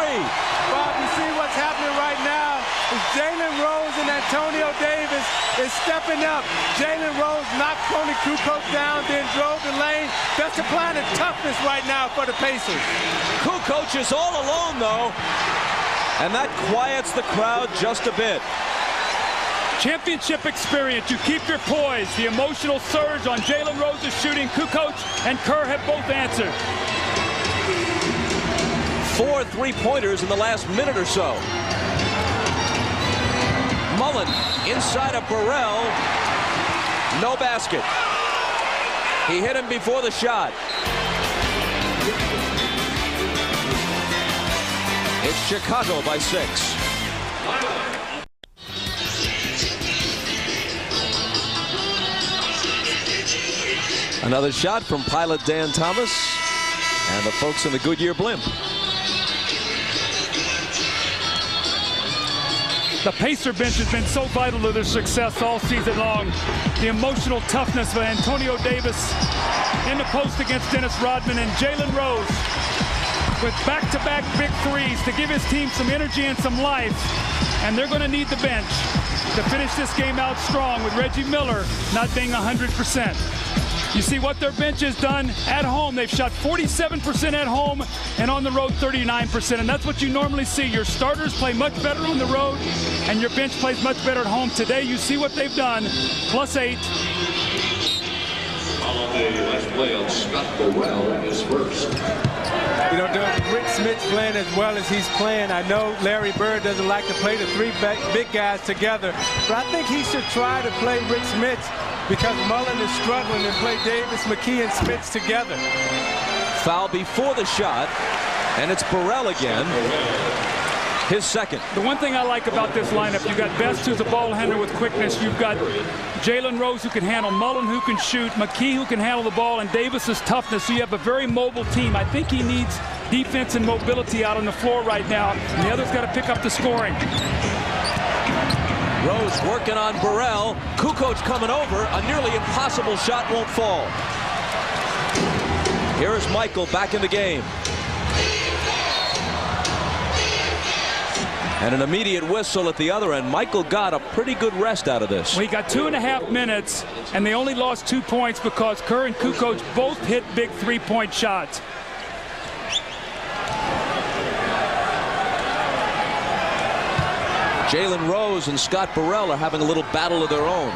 Bob, you see what's happening right now is Jalen Rose and Antonio Davis is stepping up. Jalen Rose knocked Tony Kukoc down, then drove the lane. That's applying the toughness right now for the Pacers. Kukoc is all alone, though, and that quiets the crowd just a bit. Championship experience. You keep your poise. The emotional surge on Jalen Rose's shooting. Kukoc and Kerr have both answered. 4 3-pointers in the last minute or so. Mullin inside of Burrell. No basket. He hit him before the shot. It's Chicago by 6. Another shot from pilot Dan Thomas and the folks in the Goodyear blimp. The Pacer bench has been so vital to their success all season long. The emotional toughness of Antonio Davis in the post against Dennis Rodman, and Jalen Rose with back-to-back big threes to give his team some energy and some life. And they're going to need the bench to finish this game out strong with Reggie Miller not being 100%. You see what their bench has done at home. They've shot 47% at home and on the road 39%. And that's what you normally see. Your starters play much better on the road and your bench plays much better at home. Today you see what they've done. +8. Let's play on Scott Burrell is first. You know, Rik Smits playing as well as he's playing. I know Larry Bird doesn't like to play the three big guys together, but I think he should try to play Rik Smits because Mullen is struggling and play Davis, McKee, and Smits together. Foul before the shot, and it's Burrell again. His second. The one thing I like about this lineup, you've got Best, who's a ball handler with quickness. You've got Jalen Rose, who can handle, Mullen, who can shoot, McKee, who can handle the ball, and Davis's toughness. So you have a very mobile team. I think he needs defense and mobility out on the floor right now, and the other's got to pick up the scoring. Rose working on Burrell. Kukoc coming over. A nearly impossible shot won't fall. Here is Michael back in the game. And an immediate whistle at the other end. Michael got a pretty good rest out of this. Well, he got 2.5 minutes, and they only lost 2 points because Kerr and Kukoc both hit big three-point shots. Jalen Rose and Scott Burrell are having a little battle of their own.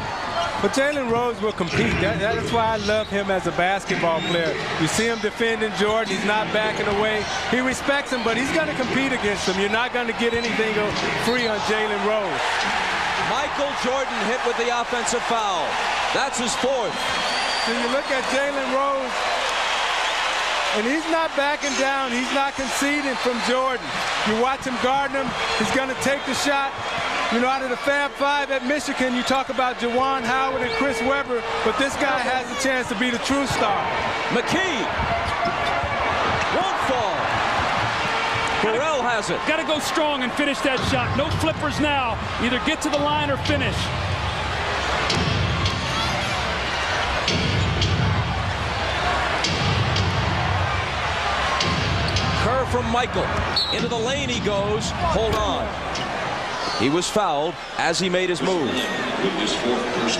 But Jalen Rose will compete. That's why I love him as a basketball player. You see him defending Jordan. He's not backing away. He respects him, but he's going to compete against him. You're not going to get anything free on Jalen Rose. Michael Jordan hit with the offensive foul. That's his fourth. So you look at Jalen Rose, and he's not backing down. He's not conceding from Jordan. You watch him guarding him. He's going to take the shot. You know, out of the Fab Five at Michigan, you talk about Juwan Howard and Chris Webber, but this guy has a chance to be the true star. McKee won't fall. Burrell has it. Got to go strong and finish that shot. No flippers now. Either get to the line or finish. Kerr from Michael. Into the lane he goes. Hold on. He was fouled as he made his move.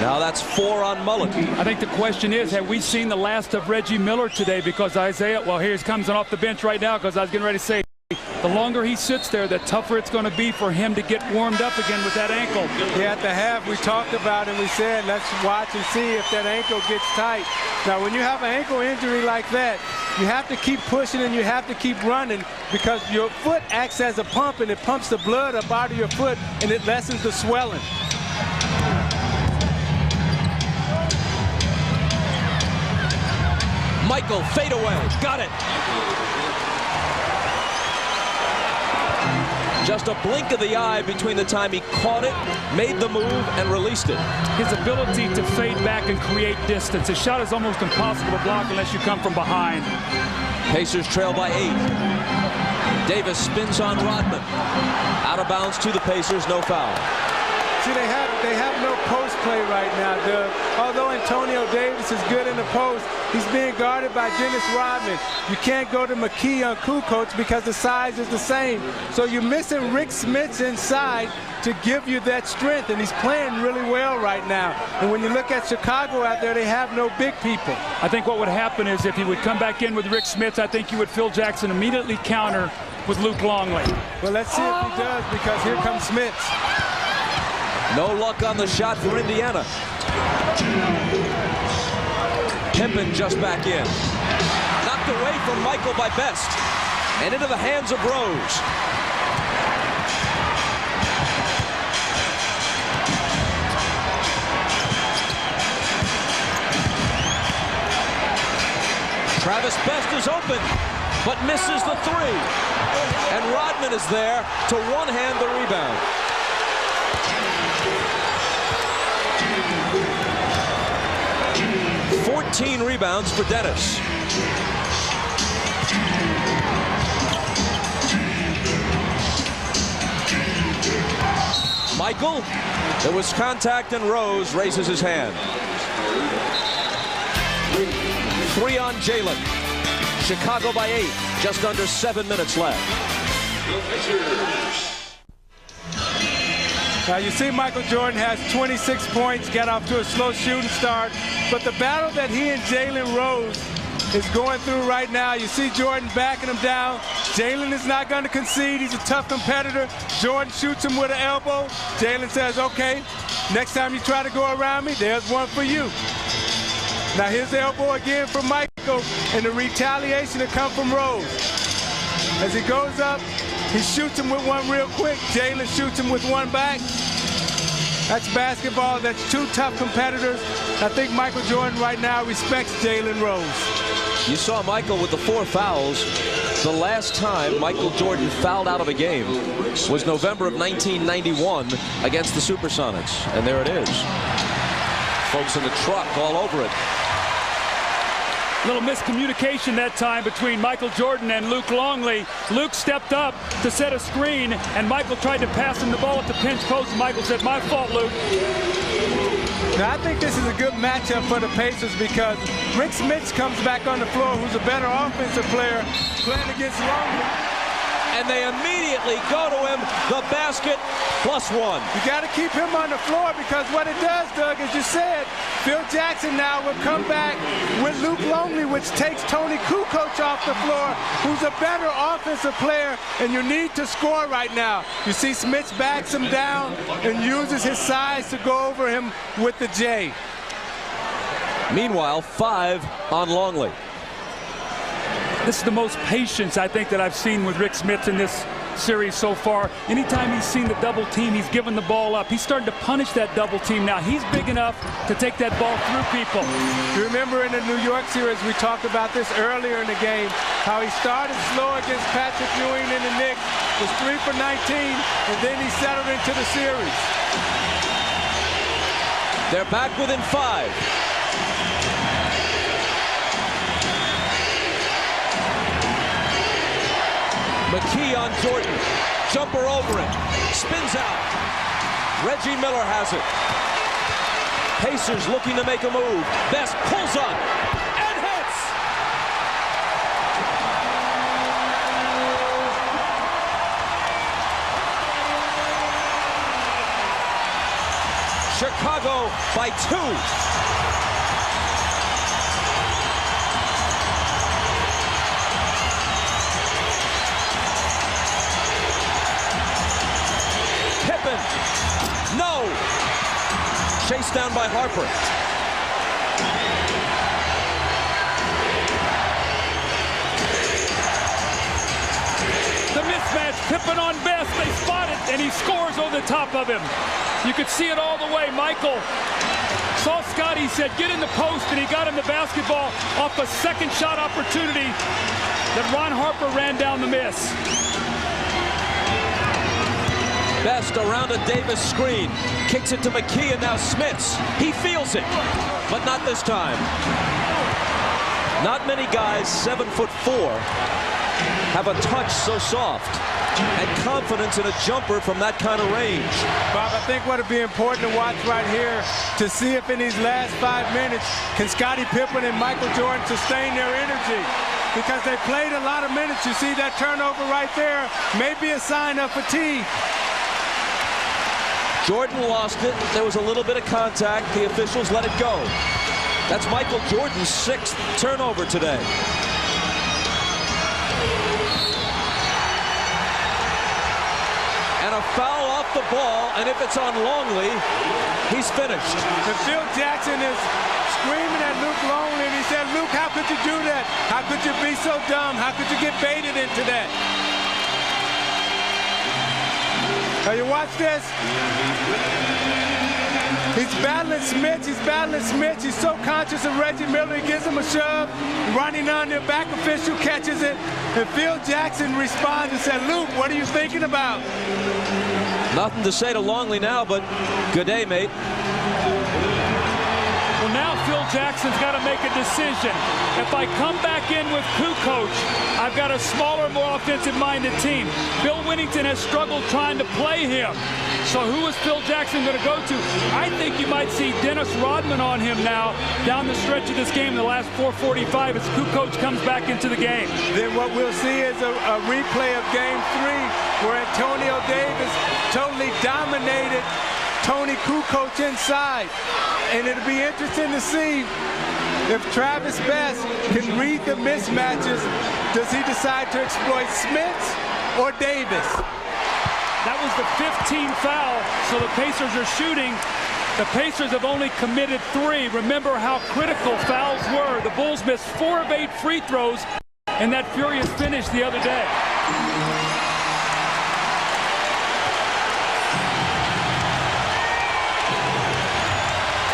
Now that's 4 on Mullen. I think the question is, have we seen the last of Reggie Miller today? Because Isaiah, well, here he comes off the bench right now, because I was getting ready to say, the longer he sits there, the tougher it's going to be for him to get warmed up again with that ankle. Yeah, at the half, we talked about it. We said, let's watch and see if that ankle gets tight. Now, when you have an ankle injury like that, you have to keep pushing and you have to keep running because your foot acts as a pump and it pumps the blood up out of your foot and it lessens the swelling. Michael, fade away. Got it. Just a blink of the eye between the time he caught it, made the move, and released it. His ability to fade back and create distance. His shot is almost impossible to block unless you come from behind. Pacers trail by 8. Davis spins on Rodman. Out of bounds to the Pacers, no foul. See, they have no post play right now, Doug. Although Antonio Davis is good in the post, he's being guarded by Dennis Rodman. You can't go to McKee on Kukoc because the size is the same. So you're missing Rik Smits inside to give you that strength, and he's playing really well right now. And when you look at Chicago out there, they have no big people. I think what would happen is if he would come back in with Rik Smits, I think you would Phil Jackson immediately counter with Luke Longley. Well, let's see if he does, because here comes Smits. No luck on the shot for Indiana. Pippen just back in. Knocked away from Michael by Best. And into the hands of Rose. Travis Best is open, but misses the 3. And Rodman is there to one-hand the rebound. 14 rebounds for Dennis. Michael, there was contact and Rose raises his hand. 3 on Jalen. Chicago by 8. Just under 7 minutes left. Now you see Michael Jordan has 26 points, got off to a slow shooting start, but the battle that he and Jalen Rose is going through right now, you see Jordan backing him down. Jalen is not going to concede. He's a tough competitor. Jordan shoots him with an elbow. Jalen says, okay, next time you try to go around me, there's one for you. Now here's the elbow again from Michael, and the retaliation to come from Rose. As he goes up, he shoots him with one real quick. Jalen shoots him with one back. That's basketball. That's two tough competitors. I think Michael Jordan right now respects Jalen Rose. You saw Michael with the 4 fouls. The last time Michael Jordan fouled out of a game was November of 1991 against the Supersonics. And there it is. Folks in the truck all over it. Little miscommunication that time between Michael Jordan and Luke Longley. Luke stepped up to set a screen, and Michael tried to pass him the ball at the pinch post. Michael said, my fault, Luke. Now, I think this is a good matchup for the Pacers because Rik Smits comes back on the floor, who's a better offensive player, playing against Longley. And they immediately go to him, the basket, +1. You got to keep him on the floor because what it does, Doug, as you said, Phil Jackson now will come back with Luke Longley, which takes Tony Kukoc off the floor, who's a better offensive player, and you need to score right now. You see Smits backs him down and uses his size to go over him with the J. Meanwhile, 5 on Longley. This is the most patience I think that I've seen with Rik Smits in this series so far. Anytime he's seen the double team, he's given the ball up. He's starting to punish that double team now. He's big enough to take that ball through people. You remember in the New York series, we talked about this earlier in the game, how he started slow against Patrick Ewing and the Knicks, was 3 for 19, and then he settled into the series. They're back within 5. McKee on Jordan. Jumper over him. Spins out. Reggie Miller has it. Pacers looking to make a move. Best pulls up and hits. Chicago by 2. No! Chased down by Harper. The mismatch, Pippen on Best. They spot it, and he scores over the top of him. You could see it all the way. Michael saw Scotty, said, get in the post, and he got him the basketball off a second shot opportunity that Ron Harper ran down the miss. Best around a Davis screen. Kicks it to McKee, and now Smits. He feels it, but not this time. Not many guys 7'4" have a touch so soft and confidence in a jumper from that kind of range. Bob, I think what would be important to watch right here to see if in these last 5 minutes can Scottie Pippen and Michael Jordan sustain their energy. Because they played a lot of minutes. You see that turnover right there may be a sign of fatigue. Jordan lost it. There was a little bit of contact. The officials let it go. That's Michael Jordan's 6th turnover today. And a foul off the ball, and if it's on Longley, he's finished. And Phil Jackson is screaming at Luke Longley, and he said, Luke, how could you do that? How could you be so dumb? How could you get baited into that? Now you watch this. He's battling Smits. He's battling Smits. He's so conscious of Reggie Miller. He gives him a shove. Running on there. Back official catches it. And Phil Jackson responds and said, Luke, what are you thinking about? Nothing to say to Longley now, but good day, mate. Well, now Phil Jackson's got to make a decision. If I come back in with Kukoc, I've got a smaller, more offensive-minded team. Bill Winnington has struggled trying to play him. So who is Phil Jackson going to go to? I think you might see Dennis Rodman on him now down the stretch of this game in the last 4:45 as Kukoc comes back into the game. Then what we'll see is a replay of Game 3 where Antonio Davis totally dominated Tony Kukoc inside. And it'll be interesting to see if Travis Best can read the mismatches. Does he decide to exploit Smits or Davis? That was the 15th foul, so the Pacers are shooting. The Pacers have only committed 3. Remember how critical fouls were. The Bulls missed 4 of 8 free throws in that furious finish the other day.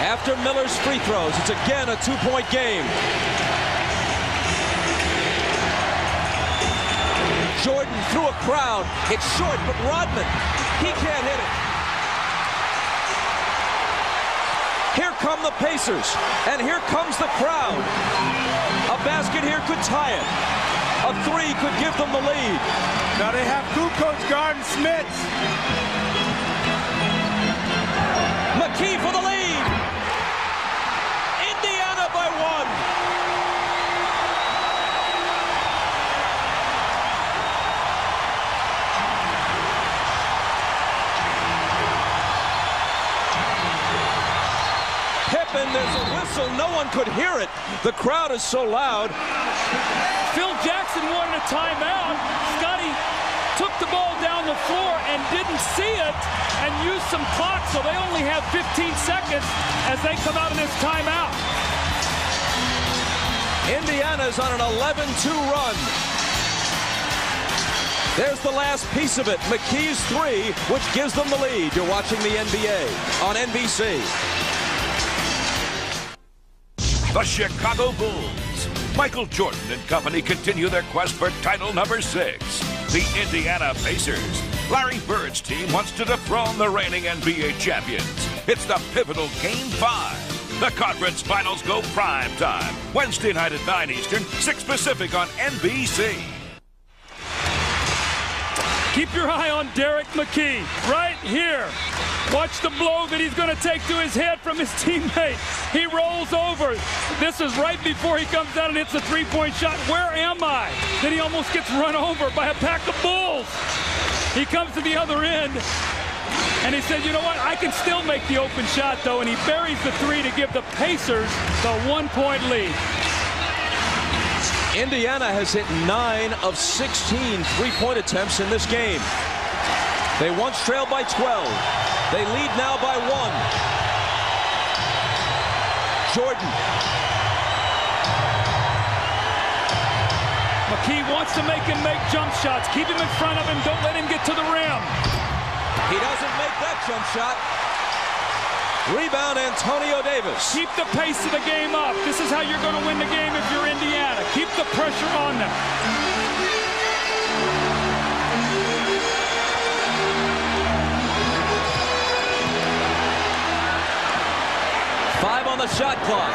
After Miller's free throws, it's again a 2-point game. Jordan through a crowd. It's short, but Rodman, he can't hit it. Here come the Pacers, and here comes the crowd. A basket here could tie it. A 3 could give them the lead. Now they have Kukoc guarding Smits. McKee for the lead. Indiana by 1. Pippen, there's a whistle. No one could hear it. The crowd is so loud. Phil Jackson wanted a timeout. Scotty took the ball down the floor and didn't see it and used some clock, so they only have 15 seconds as they come out of this timeout. Indiana's on an 11-2 run. There's the last piece of it. McKee's 3, which gives them the lead. You're watching the NBA on NBC. The Chicago Bulls. Michael Jordan and company continue their quest for title number 6. The Indiana Pacers. Larry Bird's team wants to dethrone the reigning NBA champions. It's the pivotal Game 5. The conference finals go prime time. Wednesday night at 9 Eastern, 6 Pacific on NBC. Keep your eye on Derek McKee right here. Watch the blow that he's going to take to his head from his teammate. He rolls over. This is right before he comes down and hits a three-point shot. Where am I? Then he almost gets run over by a pack of Bulls. He comes to the other end, and he said, you know what? I can still make the open shot, though, and he buries the 3 to give the Pacers the 1-point lead. Indiana has hit 9 of 16 three-point attempts in this game. They once trailed by 12. They lead now by 1. Jordan. McKee wants to make him make jump shots. Keep him in front of him. Don't let him get to the rim. He doesn't make that jump shot. Rebound, Antonio Davis. Keep the pace of the game up. This is how you're going to win the game if you're Indiana. Keep the pressure on them. Five on the shot clock.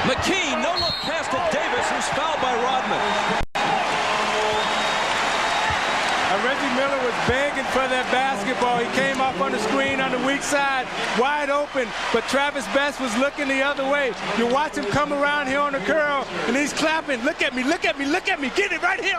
McKee, no look pass to Davis, who's fouled by Rodman. Reggie Miller was begging for that basketball. He came up on the screen on the weak side, wide open, but Travis Best was looking the other way. You watch him come around here on the curl, and he's clapping. Look at me, look at me, look at me. Get it right here.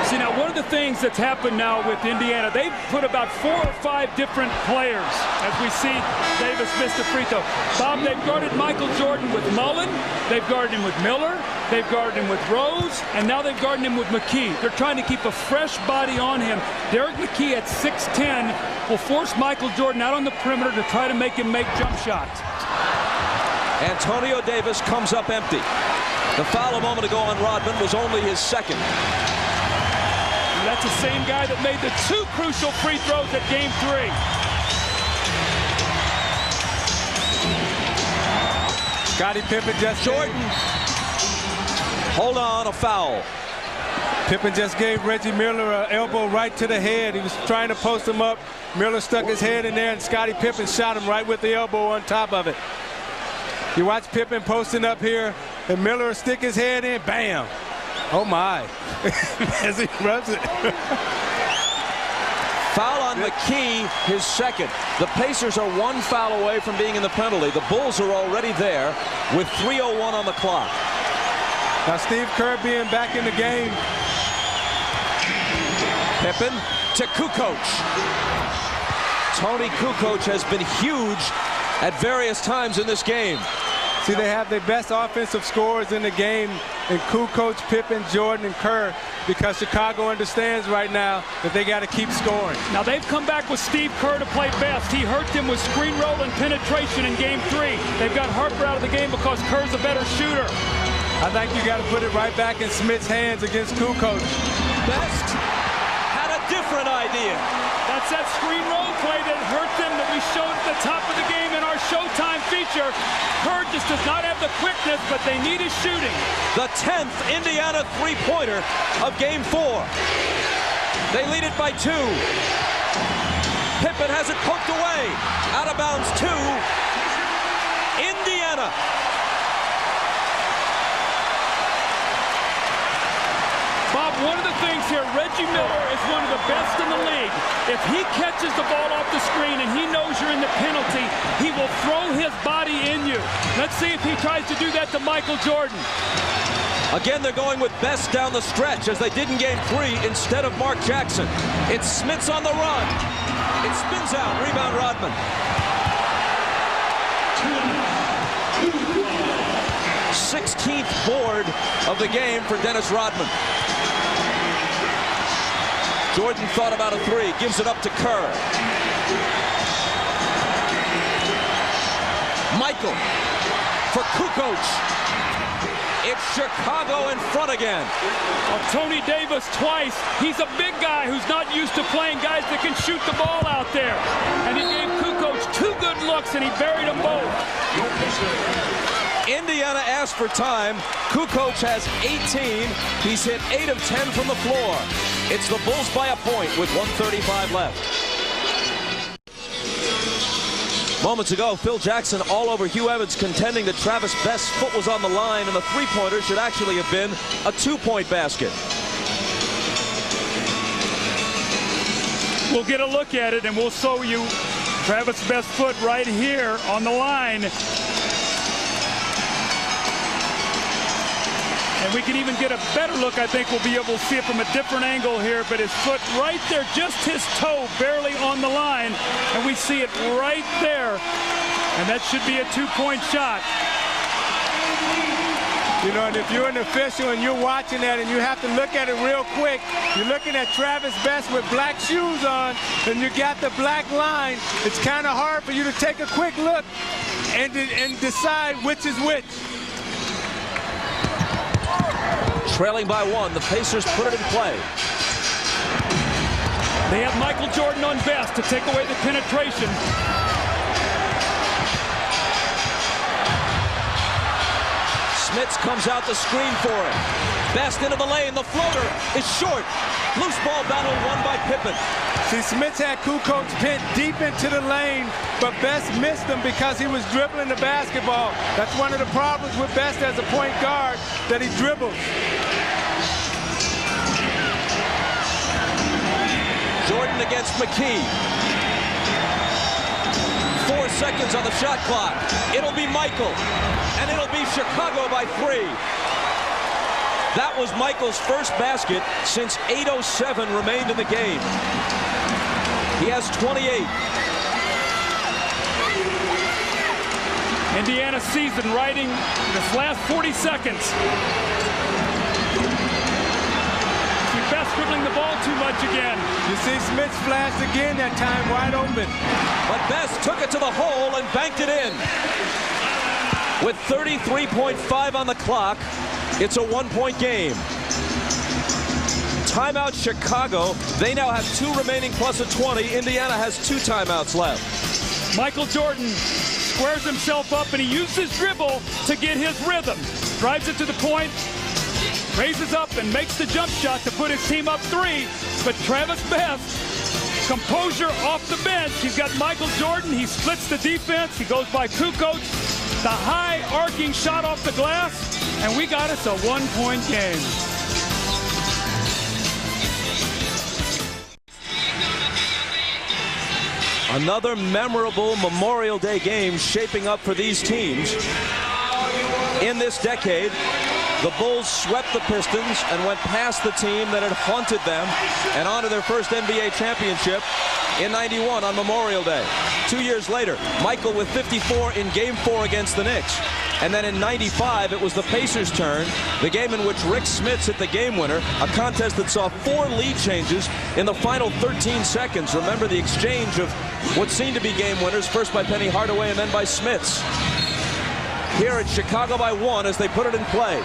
See, now, one of the things that's happened now with Indiana, they've put about 4 or 5 different players as we see Davis miss the free throw. Bob, they've guarded Michael Jordan with Mullen. They've guarded him with Miller. They've guarded him with Rose. And now they've guarded him with McKee. They're trying to keep a fresh body on him. Derek McKee at 6'10" will force Michael Jordan out on the perimeter to try to make him make jump shots. Antonio Davis comes up empty. The foul a moment ago on Rodman was only his second. That's the same guy that made the 2 crucial free throws at Game 3. Scottie Pippen just Jordan. Hold on, a foul. Pippen just gave Reggie Miller an elbow right to the head. He was trying to post him up. Miller stuck his head in there, and Scottie Pippen shot him right with the elbow on top of it. You watch Pippen posting up here, and Miller stick his head in, bam. Oh, my. As he rubs it. Foul on McKee, his second. The Pacers are one foul away from being in the penalty. The Bulls are already there with 3:01 on the clock. Now Steve Kerr being back in the game. Pippen to Kukoc. Tony Kukoc has been huge at various times in this game. See, they have the best offensive scorers in the game in Kukoc, Pippen, Jordan, and Kerr, because Chicago understands right now that they got to keep scoring. Now they've come back with Steve Kerr to play best. He hurt them with screen roll and penetration in Game 3. They've got Harper out of the game because Kerr's a better shooter. I think you got to put it right back in Smits' hands against Kukoc. Best had a different idea. That's that screen roll play that hurt them that we showed at the top of the game in our Showtime feature. Kerr just does not have the quickness, but they need his shooting. The 10th Indiana three-pointer of Game 4. They lead it by 2. Pippen has it poked away. Out of bounds 2. Indiana. Bob, one of the things here, Reggie Miller is one of the best in the league. If he catches the ball off the screen and he knows you're in the penalty, he will throw his body in you. Let's see if he tries to do that to Michael Jordan. Again, they're going with Best down the stretch, as they did in Game 3 instead of Mark Jackson. It's Smits on the run. It spins out. Rebound Rodman. 16th board of the game for Dennis Rodman. Jordan thought about a 3, gives it up to Kerr. Michael for Kukoc. It's Chicago in front again. Tony Davis twice. He's a big guy who's not used to playing guys that can shoot the ball out there. And he gave Kukoc 2 good looks, and he buried them both. Indiana asked for time. Kukoc has 18. He's hit 8 of 10 from the floor. It's the Bulls by a point with 1:35 left. Moments ago, Phil Jackson all over Hugh Evans, contending that Travis Best's foot was on the line and the three-pointer should actually have been a 2-point basket. We'll get a look at it, and we'll show you Travis Best's foot right here on the line. And we can even get a better look. I think we'll be able to see it from a different angle here, but his foot right there, just his toe barely on the line, and we see it right there, and that should be a 2-point shot. You know, and if you're an official and you're watching that and you have to look at it real quick, you're looking at Travis Best with black shoes on, and you got the black line, it's kind of hard for you to take a quick look and decide which is which. Trailing by 1, the Pacers put it in play. They have Michael Jordan on Best to take away the penetration. Smits comes out the screen for it. Best into the lane. The floater is short. Loose ball battle won by Pippen. See, Smits had Kukoc pinned deep into the lane, but Best missed him because he was dribbling the basketball. That's one of the problems with Best as a point guard, that he dribbles. Jordan against McKee. 4 seconds on the shot clock. It'll be Michael, and it'll be Chicago by 3. That was Michael's first basket since 8:07 remained in the game. He has 28. Indiana season riding this last 40 seconds. Best dribbling the ball too much again. You see Smits flashed again, that time wide open. But Best took it to the hole and banked it in. With 33.5 on the clock, it's a 1-point game. Timeout Chicago. They now have 2 remaining plus a 20. Indiana has 2 timeouts left. Michael Jordan squares himself up, and he uses his dribble to get his rhythm. Drives it to the point, raises up and makes the jump shot to put his team up 3. But Travis Best, composure off the bench. He's got Michael Jordan. He splits the defense. He goes by Kukoc. The high arcing shot off the glass, and we got us a 1-point game. Another memorable Memorial Day game shaping up for these teams. In this decade, the Bulls swept the Pistons and went past the team that had haunted them and on to their first NBA championship in '91 on Memorial Day. 2 years later, Michael with 54 in Game 4 against the Knicks. And then in '95, it was the Pacers' turn, the game in which Rik Smits hit the game winner, a contest that saw 4 lead changes in the final 13 seconds. Remember the exchange of what seemed to be game winners, first by Penny Hardaway and then by Smits. Here it's Chicago by 1 as they put it in play.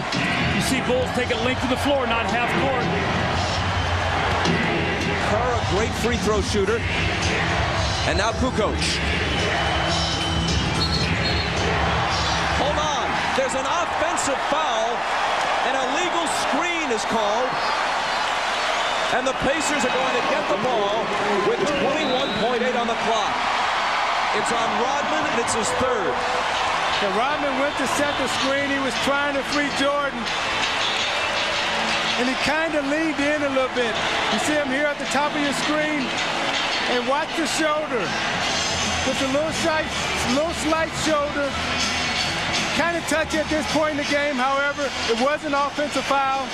You see Bulls take it length of the floor, not half court. Kerr, a great free throw shooter. And now Kukoc. Hold on. There's an offensive foul. An illegal screen is called. And the Pacers are going to get the ball with 21.8 on the clock. It's on Rodman, and it's his third. And Rodman went to set the screen. He was trying to free Jordan. And he kind of leaned in a little bit. You see him here at the top of your screen. And watch the shoulder. Just a little slight shoulder. Kind of touchy at this point in the game. However, it was an offensive foul.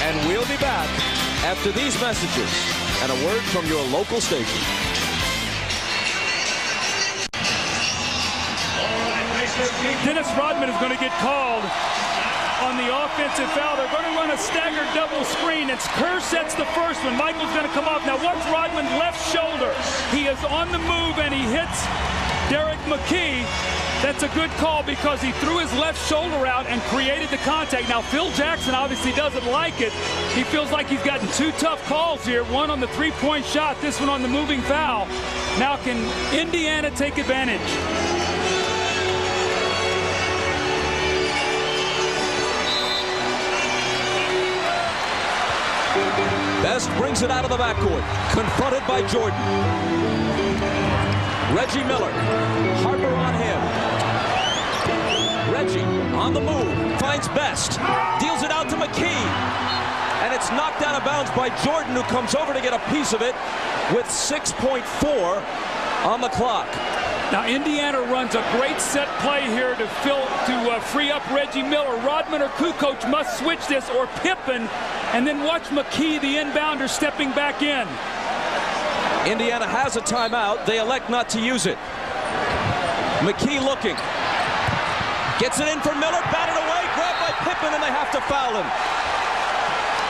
And we'll be back after these messages and a word from your local station. Dennis Rodman is going to get called on the offensive foul. They're going to run a staggered double screen. It's Kerr sets the first one. Michael's going to come off. Now watch Rodman's left shoulder. He is on the move and he hits Derek McKee. That's a good call because he threw his left shoulder out and created the contact. Now Phil Jackson obviously doesn't like it. He feels like he's gotten 2 tough calls here. One on the 3-point shot, this one on the moving foul. Now can Indiana take advantage? Best brings it out of the backcourt, confronted by Jordan. Reggie Miller, Harper on him. Reggie on the move, finds Best, deals it out to McKee. And it's knocked out of bounds by Jordan, who comes over to get a piece of it with 6.4 on the clock. Now Indiana runs a great set play here to free up Reggie Miller. Rodman or Kukoc must switch this, or Pippen, and then watch McKee, the inbounder, stepping back in. Indiana has a timeout. They elect not to use it. McKee looking. Gets it in for Miller, batted away, grabbed by Pippen, and they have to foul him.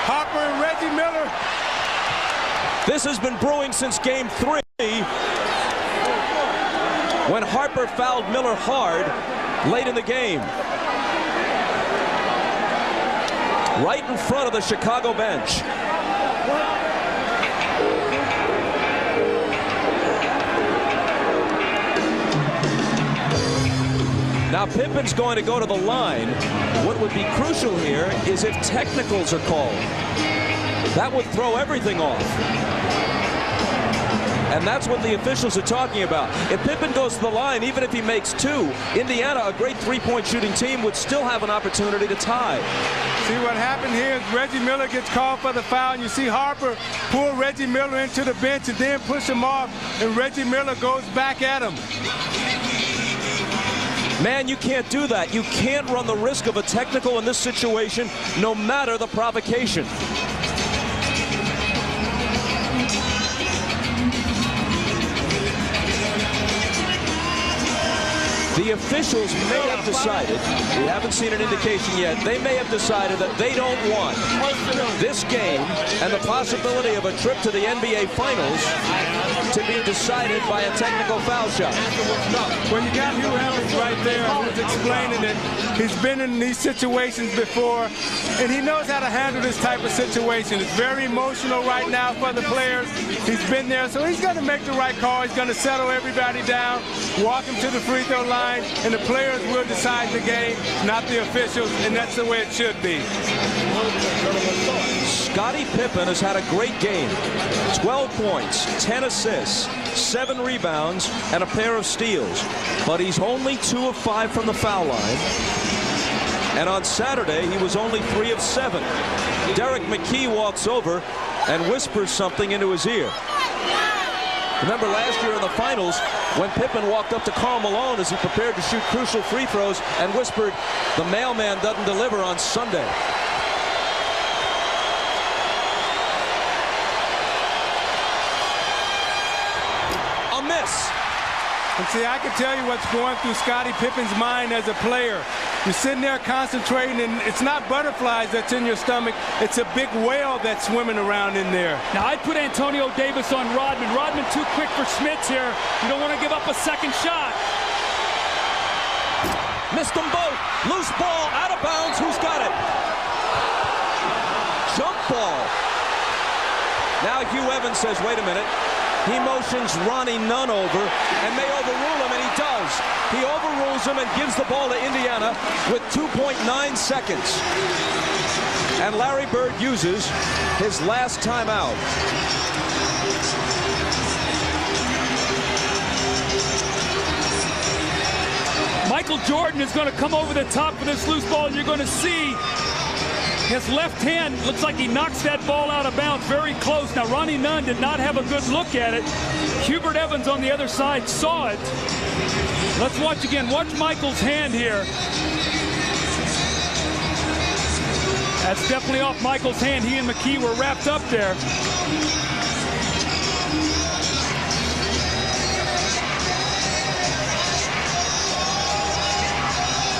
Harper and Reggie Miller. This has been brewing since Game 3. When Harper fouled Miller hard late in the game. Right in front of the Chicago bench. Now Pippen's going to go to the line. What would be crucial here is if technicals are called. That would throw everything off. And that's what the officials are talking about. If Pippen goes to the line, even if he makes 2, Indiana, a great 3-point shooting team, would still have an opportunity to tie. See what happened here is Reggie Miller gets called for the foul, and you see Harper pull Reggie Miller into the bench and then push him off, and Reggie Miller goes back at him. Man, you can't do that. You can't run the risk of a technical in this situation, no matter the provocation. The officials may have decided, we haven't seen an indication yet, they may have decided that they don't want this game and the possibility of a trip to the NBA Finals to be decided by a technical foul shot. Well, you got Hugh Evans right there who's explaining it. He's been in these situations before, and he knows how to handle this type of situation. It's very emotional right now for the players. He's been there, so he's going to make the right call. He's going to settle everybody down, walk them to the free throw line, and the players will decide the game, not the officials, and that's the way it should be. Scottie Pippen has had a great game. 12 points, 10 assists, 7 rebounds, and a pair of steals. But he's only 2 of 5 from the foul line. And on Saturday, he was only 3 of 7. Derek McKee walks over and whispers something into his ear. Remember last year in the finals when Pippen walked up to Karl Malone as he prepared to shoot crucial free throws and whispered, "The mailman doesn't deliver on Sunday." A miss. And see, I can tell you what's going through Scottie Pippen's mind as a player. You're sitting there concentrating, and it's not butterflies that's in your stomach. It's a big whale that's swimming around in there. Now, I'd put Antonio Davis on Rodman. Rodman too quick for Smits here. You don't want to give up a second shot. Missed them both. Loose ball, out of bounds. Who's got it? Jump ball. Now Hugh Evans says, wait a minute. He motions Ronnie Nunn over and may overrule him, and he does. He overrules him and gives the ball to Indiana with 2.9 seconds. And Larry Bird uses his last timeout. Michael Jordan is going to come over the top of this loose ball, and you're going to see his left hand looks like he knocks that ball out of bounds very close. Now, Ronnie Nunn did not have a good look at it. Hubert Evans on the other side saw it. Let's watch again. Watch Michael's hand here. That's definitely off Michael's hand. He and McKee were wrapped up there.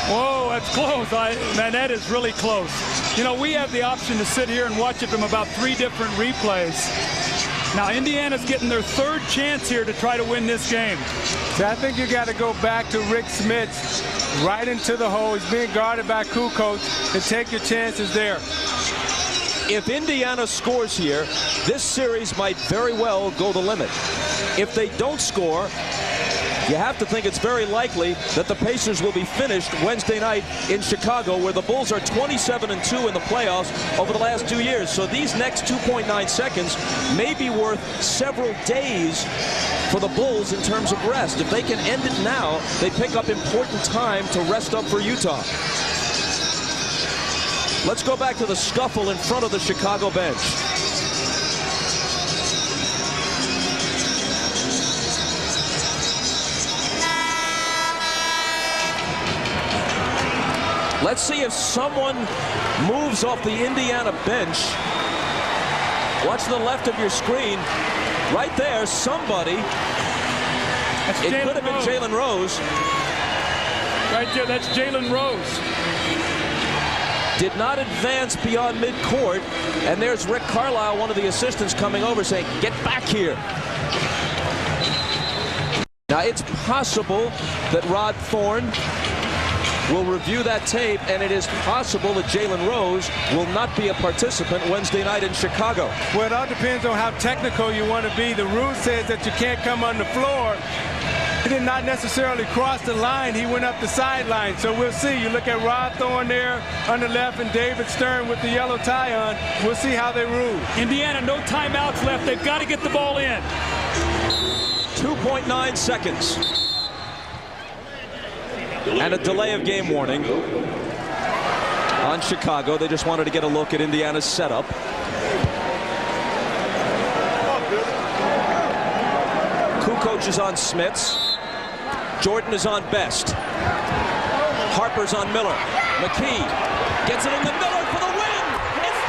Whoa, that's close. Man, that is really close. You know, we have the option to sit here and watch it from about 3 different replays. Now, Indiana's getting their 3rd chance here to try to win this game. See, I think you got to go back to Rik Smits, right into the hole. He's being guarded by Kukoc, and take your chances there. If Indiana scores here, this series might very well go the limit. If they don't score, you have to think it's very likely that the Pacers will be finished Wednesday night in Chicago, where the Bulls are 27-2 in the playoffs over the last 2 years. So these next 2.9 seconds may be worth several days for the Bulls in terms of rest. If they can end it now, they pick up important time to rest up for Utah. Let's go back to the scuffle in front of the Chicago bench. Let's see if someone moves off the Indiana bench. Watch the left of your screen. Right there, somebody. It could have been Jalen Rose. Right there, that's Jalen Rose. Did not advance beyond midcourt. And there's Rick Carlisle, one of the assistants, coming over saying, "Get back here." Now, it's possible that Rod Thorne will review that tape, and it is possible that Jalen Rose will not be a participant Wednesday night in Chicago. Well, it all depends on how technical you want to be. The rule says that you can't come on the floor. He did not necessarily cross the line. He went up the sideline. So we'll see. You look at Rod Thorne there on the left and David Stern with the yellow tie on. We'll see how they rule. Indiana, no timeouts left. They've got to get the ball in. 2.9 seconds. And a delay of game warning on Chicago. They just wanted to get a look at Indiana's setup. Kukoc is on Smits. Jordan is on Best. Harper's on Miller. McKee gets it into Miller for the win. It's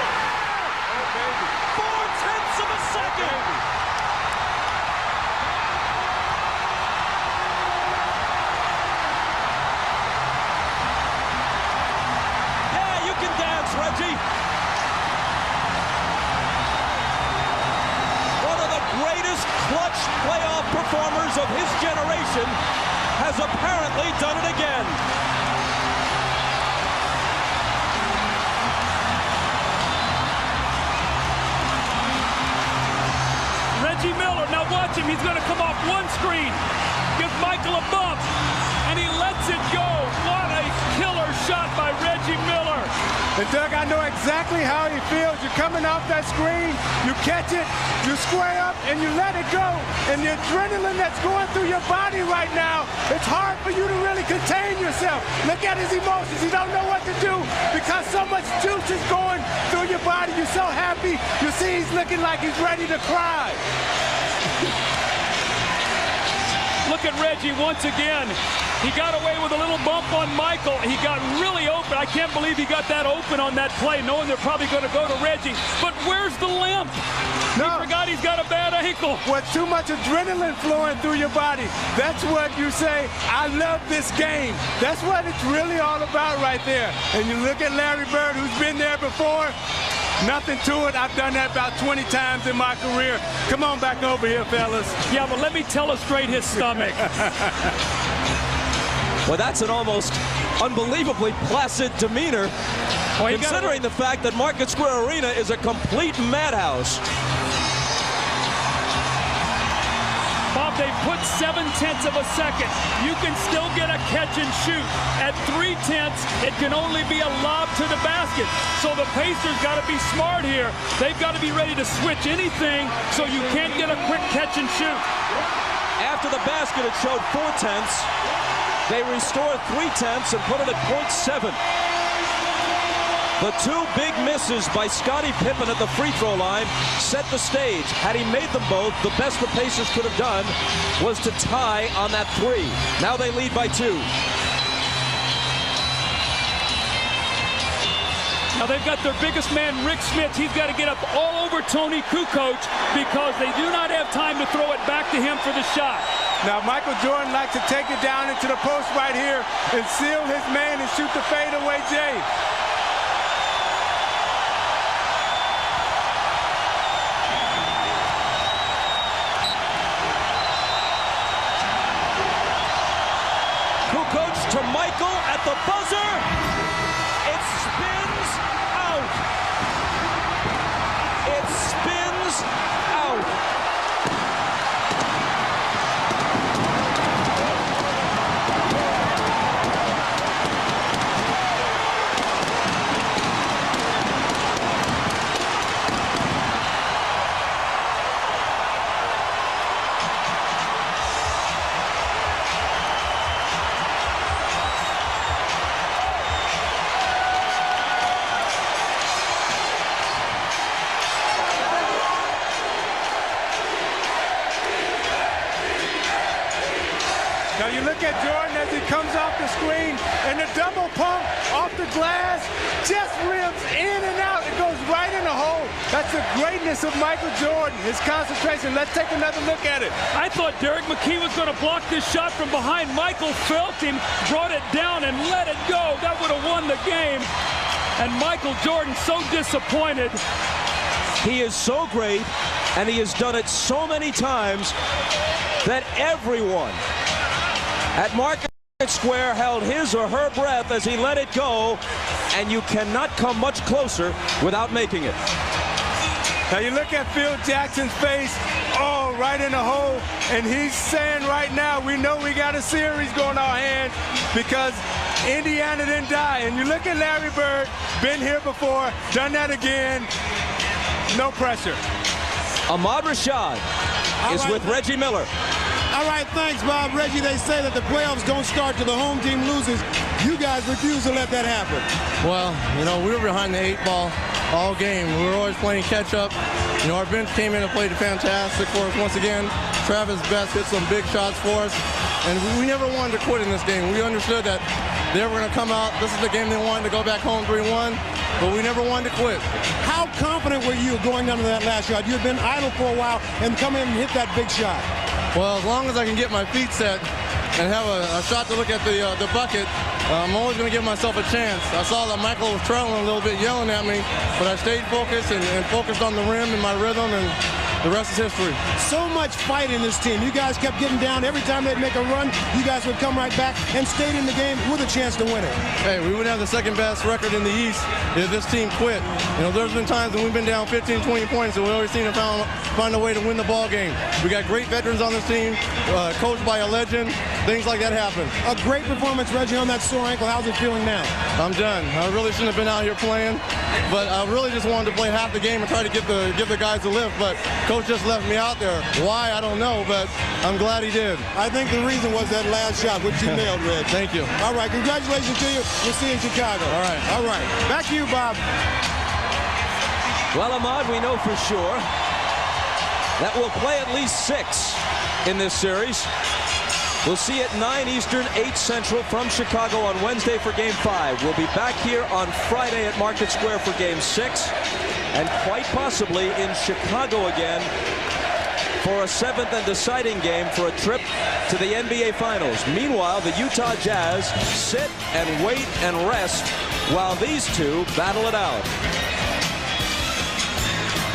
there! 4/10 of a second. Yeah, you can dance, Reggie. One of the greatest clutch playoff performers of his generation has apparently done it again. Reggie Miller, now watch him. He's going to come off one screen, give Michael a bump, and he lets it go. What a killer shot by Reggie Miller. And Doug, I know exactly how he feels. You're coming off that screen, you catch it, you square up, and you let it go. And the adrenaline that's going through your body right now, it's hard for you to really contain yourself. Look at his emotions. He don't know what to do because so much juice is going through your body. You're so happy. You see he's looking like he's ready to cry. Look at Reggie once again. He got away with a little bump on Michael. He got really open. I can't believe he got that open on that play, knowing they're probably going to go to Reggie. But where's the limp? No. He forgot he's got a bad ankle. With too much adrenaline flowing through your body, that's what you say, I love this game. That's what it's really all about right there. And you look at Larry Bird, who's been there before. Nothing to it. I've done that about 20 times in my career. Come on back over here, fellas. Yeah, but let me illustrate his stomach. Well, that's an almost unbelievably placid demeanor, considering the fact that Market Square Arena is a complete madhouse. Bob, they put 0.7 of a second. You can still get a catch and shoot. At 0.3, it can only be a lob to the basket. So the Pacers got to be smart here. They've got to be ready to switch anything so you can't get a quick catch and shoot. After the basket, it showed 0.4. They restored 0.3 and put it at 0.7. The two big misses by Scottie Pippen at the free throw line set the stage. Had he made them both, the best the Pacers could have done was to tie on that 3. Now they lead by 2. Now they've got their biggest man, Rik Smits. He's got to get up all over Tony Kukoc because they do not have time to throw it back to him for the shot. Now Michael Jordan likes to take it down into the post right here and seal his man and shoot the fadeaway J. Kukoc to Michael at the buzzer. It spins out. It spins out. Now you look at Jordan as he comes off the screen, and the double pump off the glass just rims in and out. It goes right in the hole. That's the greatness of Michael Jordan, his concentration. Let's take another look at it. I thought Derek McKee was going to block this shot from behind. Michael felt him, brought it down, and let it go. That would have won the game. And Michael Jordan so disappointed. He is so great, and he has done it so many times that everyone at Market Square held his or her breath as he let it go, and you cannot come much closer without making it. Now you look at Phil Jackson's face, oh, right in the hole, and he's saying right now, we know we got a series going on our hands because Indiana didn't die. And you look at Larry Bird, been here before, done that again, no pressure. Ahmad Rashad is with Reggie Miller. All right, thanks, Bob. Reggie, they say that the playoffs don't start till the home team loses. You guys refuse to let that happen. Well, you know, we were behind the 8 ball all game. We were always playing catch-up. You know, our bench came in and played fantastic for us once again. Travis Best hit some big shots for us. And we never wanted to quit in this game. We understood that they were going to come out. This is the game they wanted to go back home 3-1. But we never wanted to quit. How confident were you going down to that last shot? You had been idle for a while and come in and hit that big shot. Well, as long as I can get my feet set and have a shot to look at the bucket, I'm always going to give myself a chance. I saw that Michael was trailing a little bit, yelling at me, but I stayed focused and focused on the rim and my rhythm, and the rest is history. So much fight in this team. You guys kept getting down. Every time they'd make a run, you guys would come right back and stayed in the game with a chance to win it. Hey, we wouldn't have the second best record in the East if this team quit. You know, there's been times when we've been down 15, 20 points, and we always seem to find a way to win the ball game. We got great veterans on this team, coached by a legend. Things like that happen. A great performance, Reggie, on that sore ankle. How's it feeling now? I'm done. I really shouldn't have been out here playing, but I really just wanted to play half the game and try to give the guys a lift, but Coach just left me out there. Why, I don't know, but I'm glad he did. I think the reason was that last shot, which you nailed, Reg. Thank you. All right, congratulations to you. We'll see you in Chicago. All right. All right. Back to you, Bob. Well, Ahmad, we know for sure that we'll play at least 6 in this series. We'll see you at 9 Eastern, 8 Central from Chicago on Wednesday for Game 5. We'll be back here on Friday at Market Square for Game 6, and quite possibly in Chicago again for a 7th and deciding game for a trip to the NBA Finals. Meanwhile, the Utah Jazz sit and wait and rest while these two battle it out.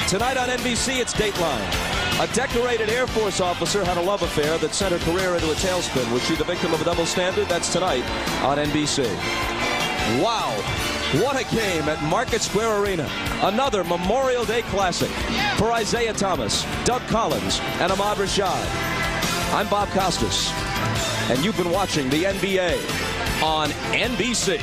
Tonight on NBC, it's Dateline. A decorated Air Force officer had a love affair that sent her career into a tailspin. Was she the victim of a double standard? That's tonight on NBC. Wow, what a game at Market Square Arena. Another Memorial Day classic for Isaiah Thomas, Doug Collins, and Ahmad Rashad. I'm Bob Costas, and you've been watching the NBA on NBC.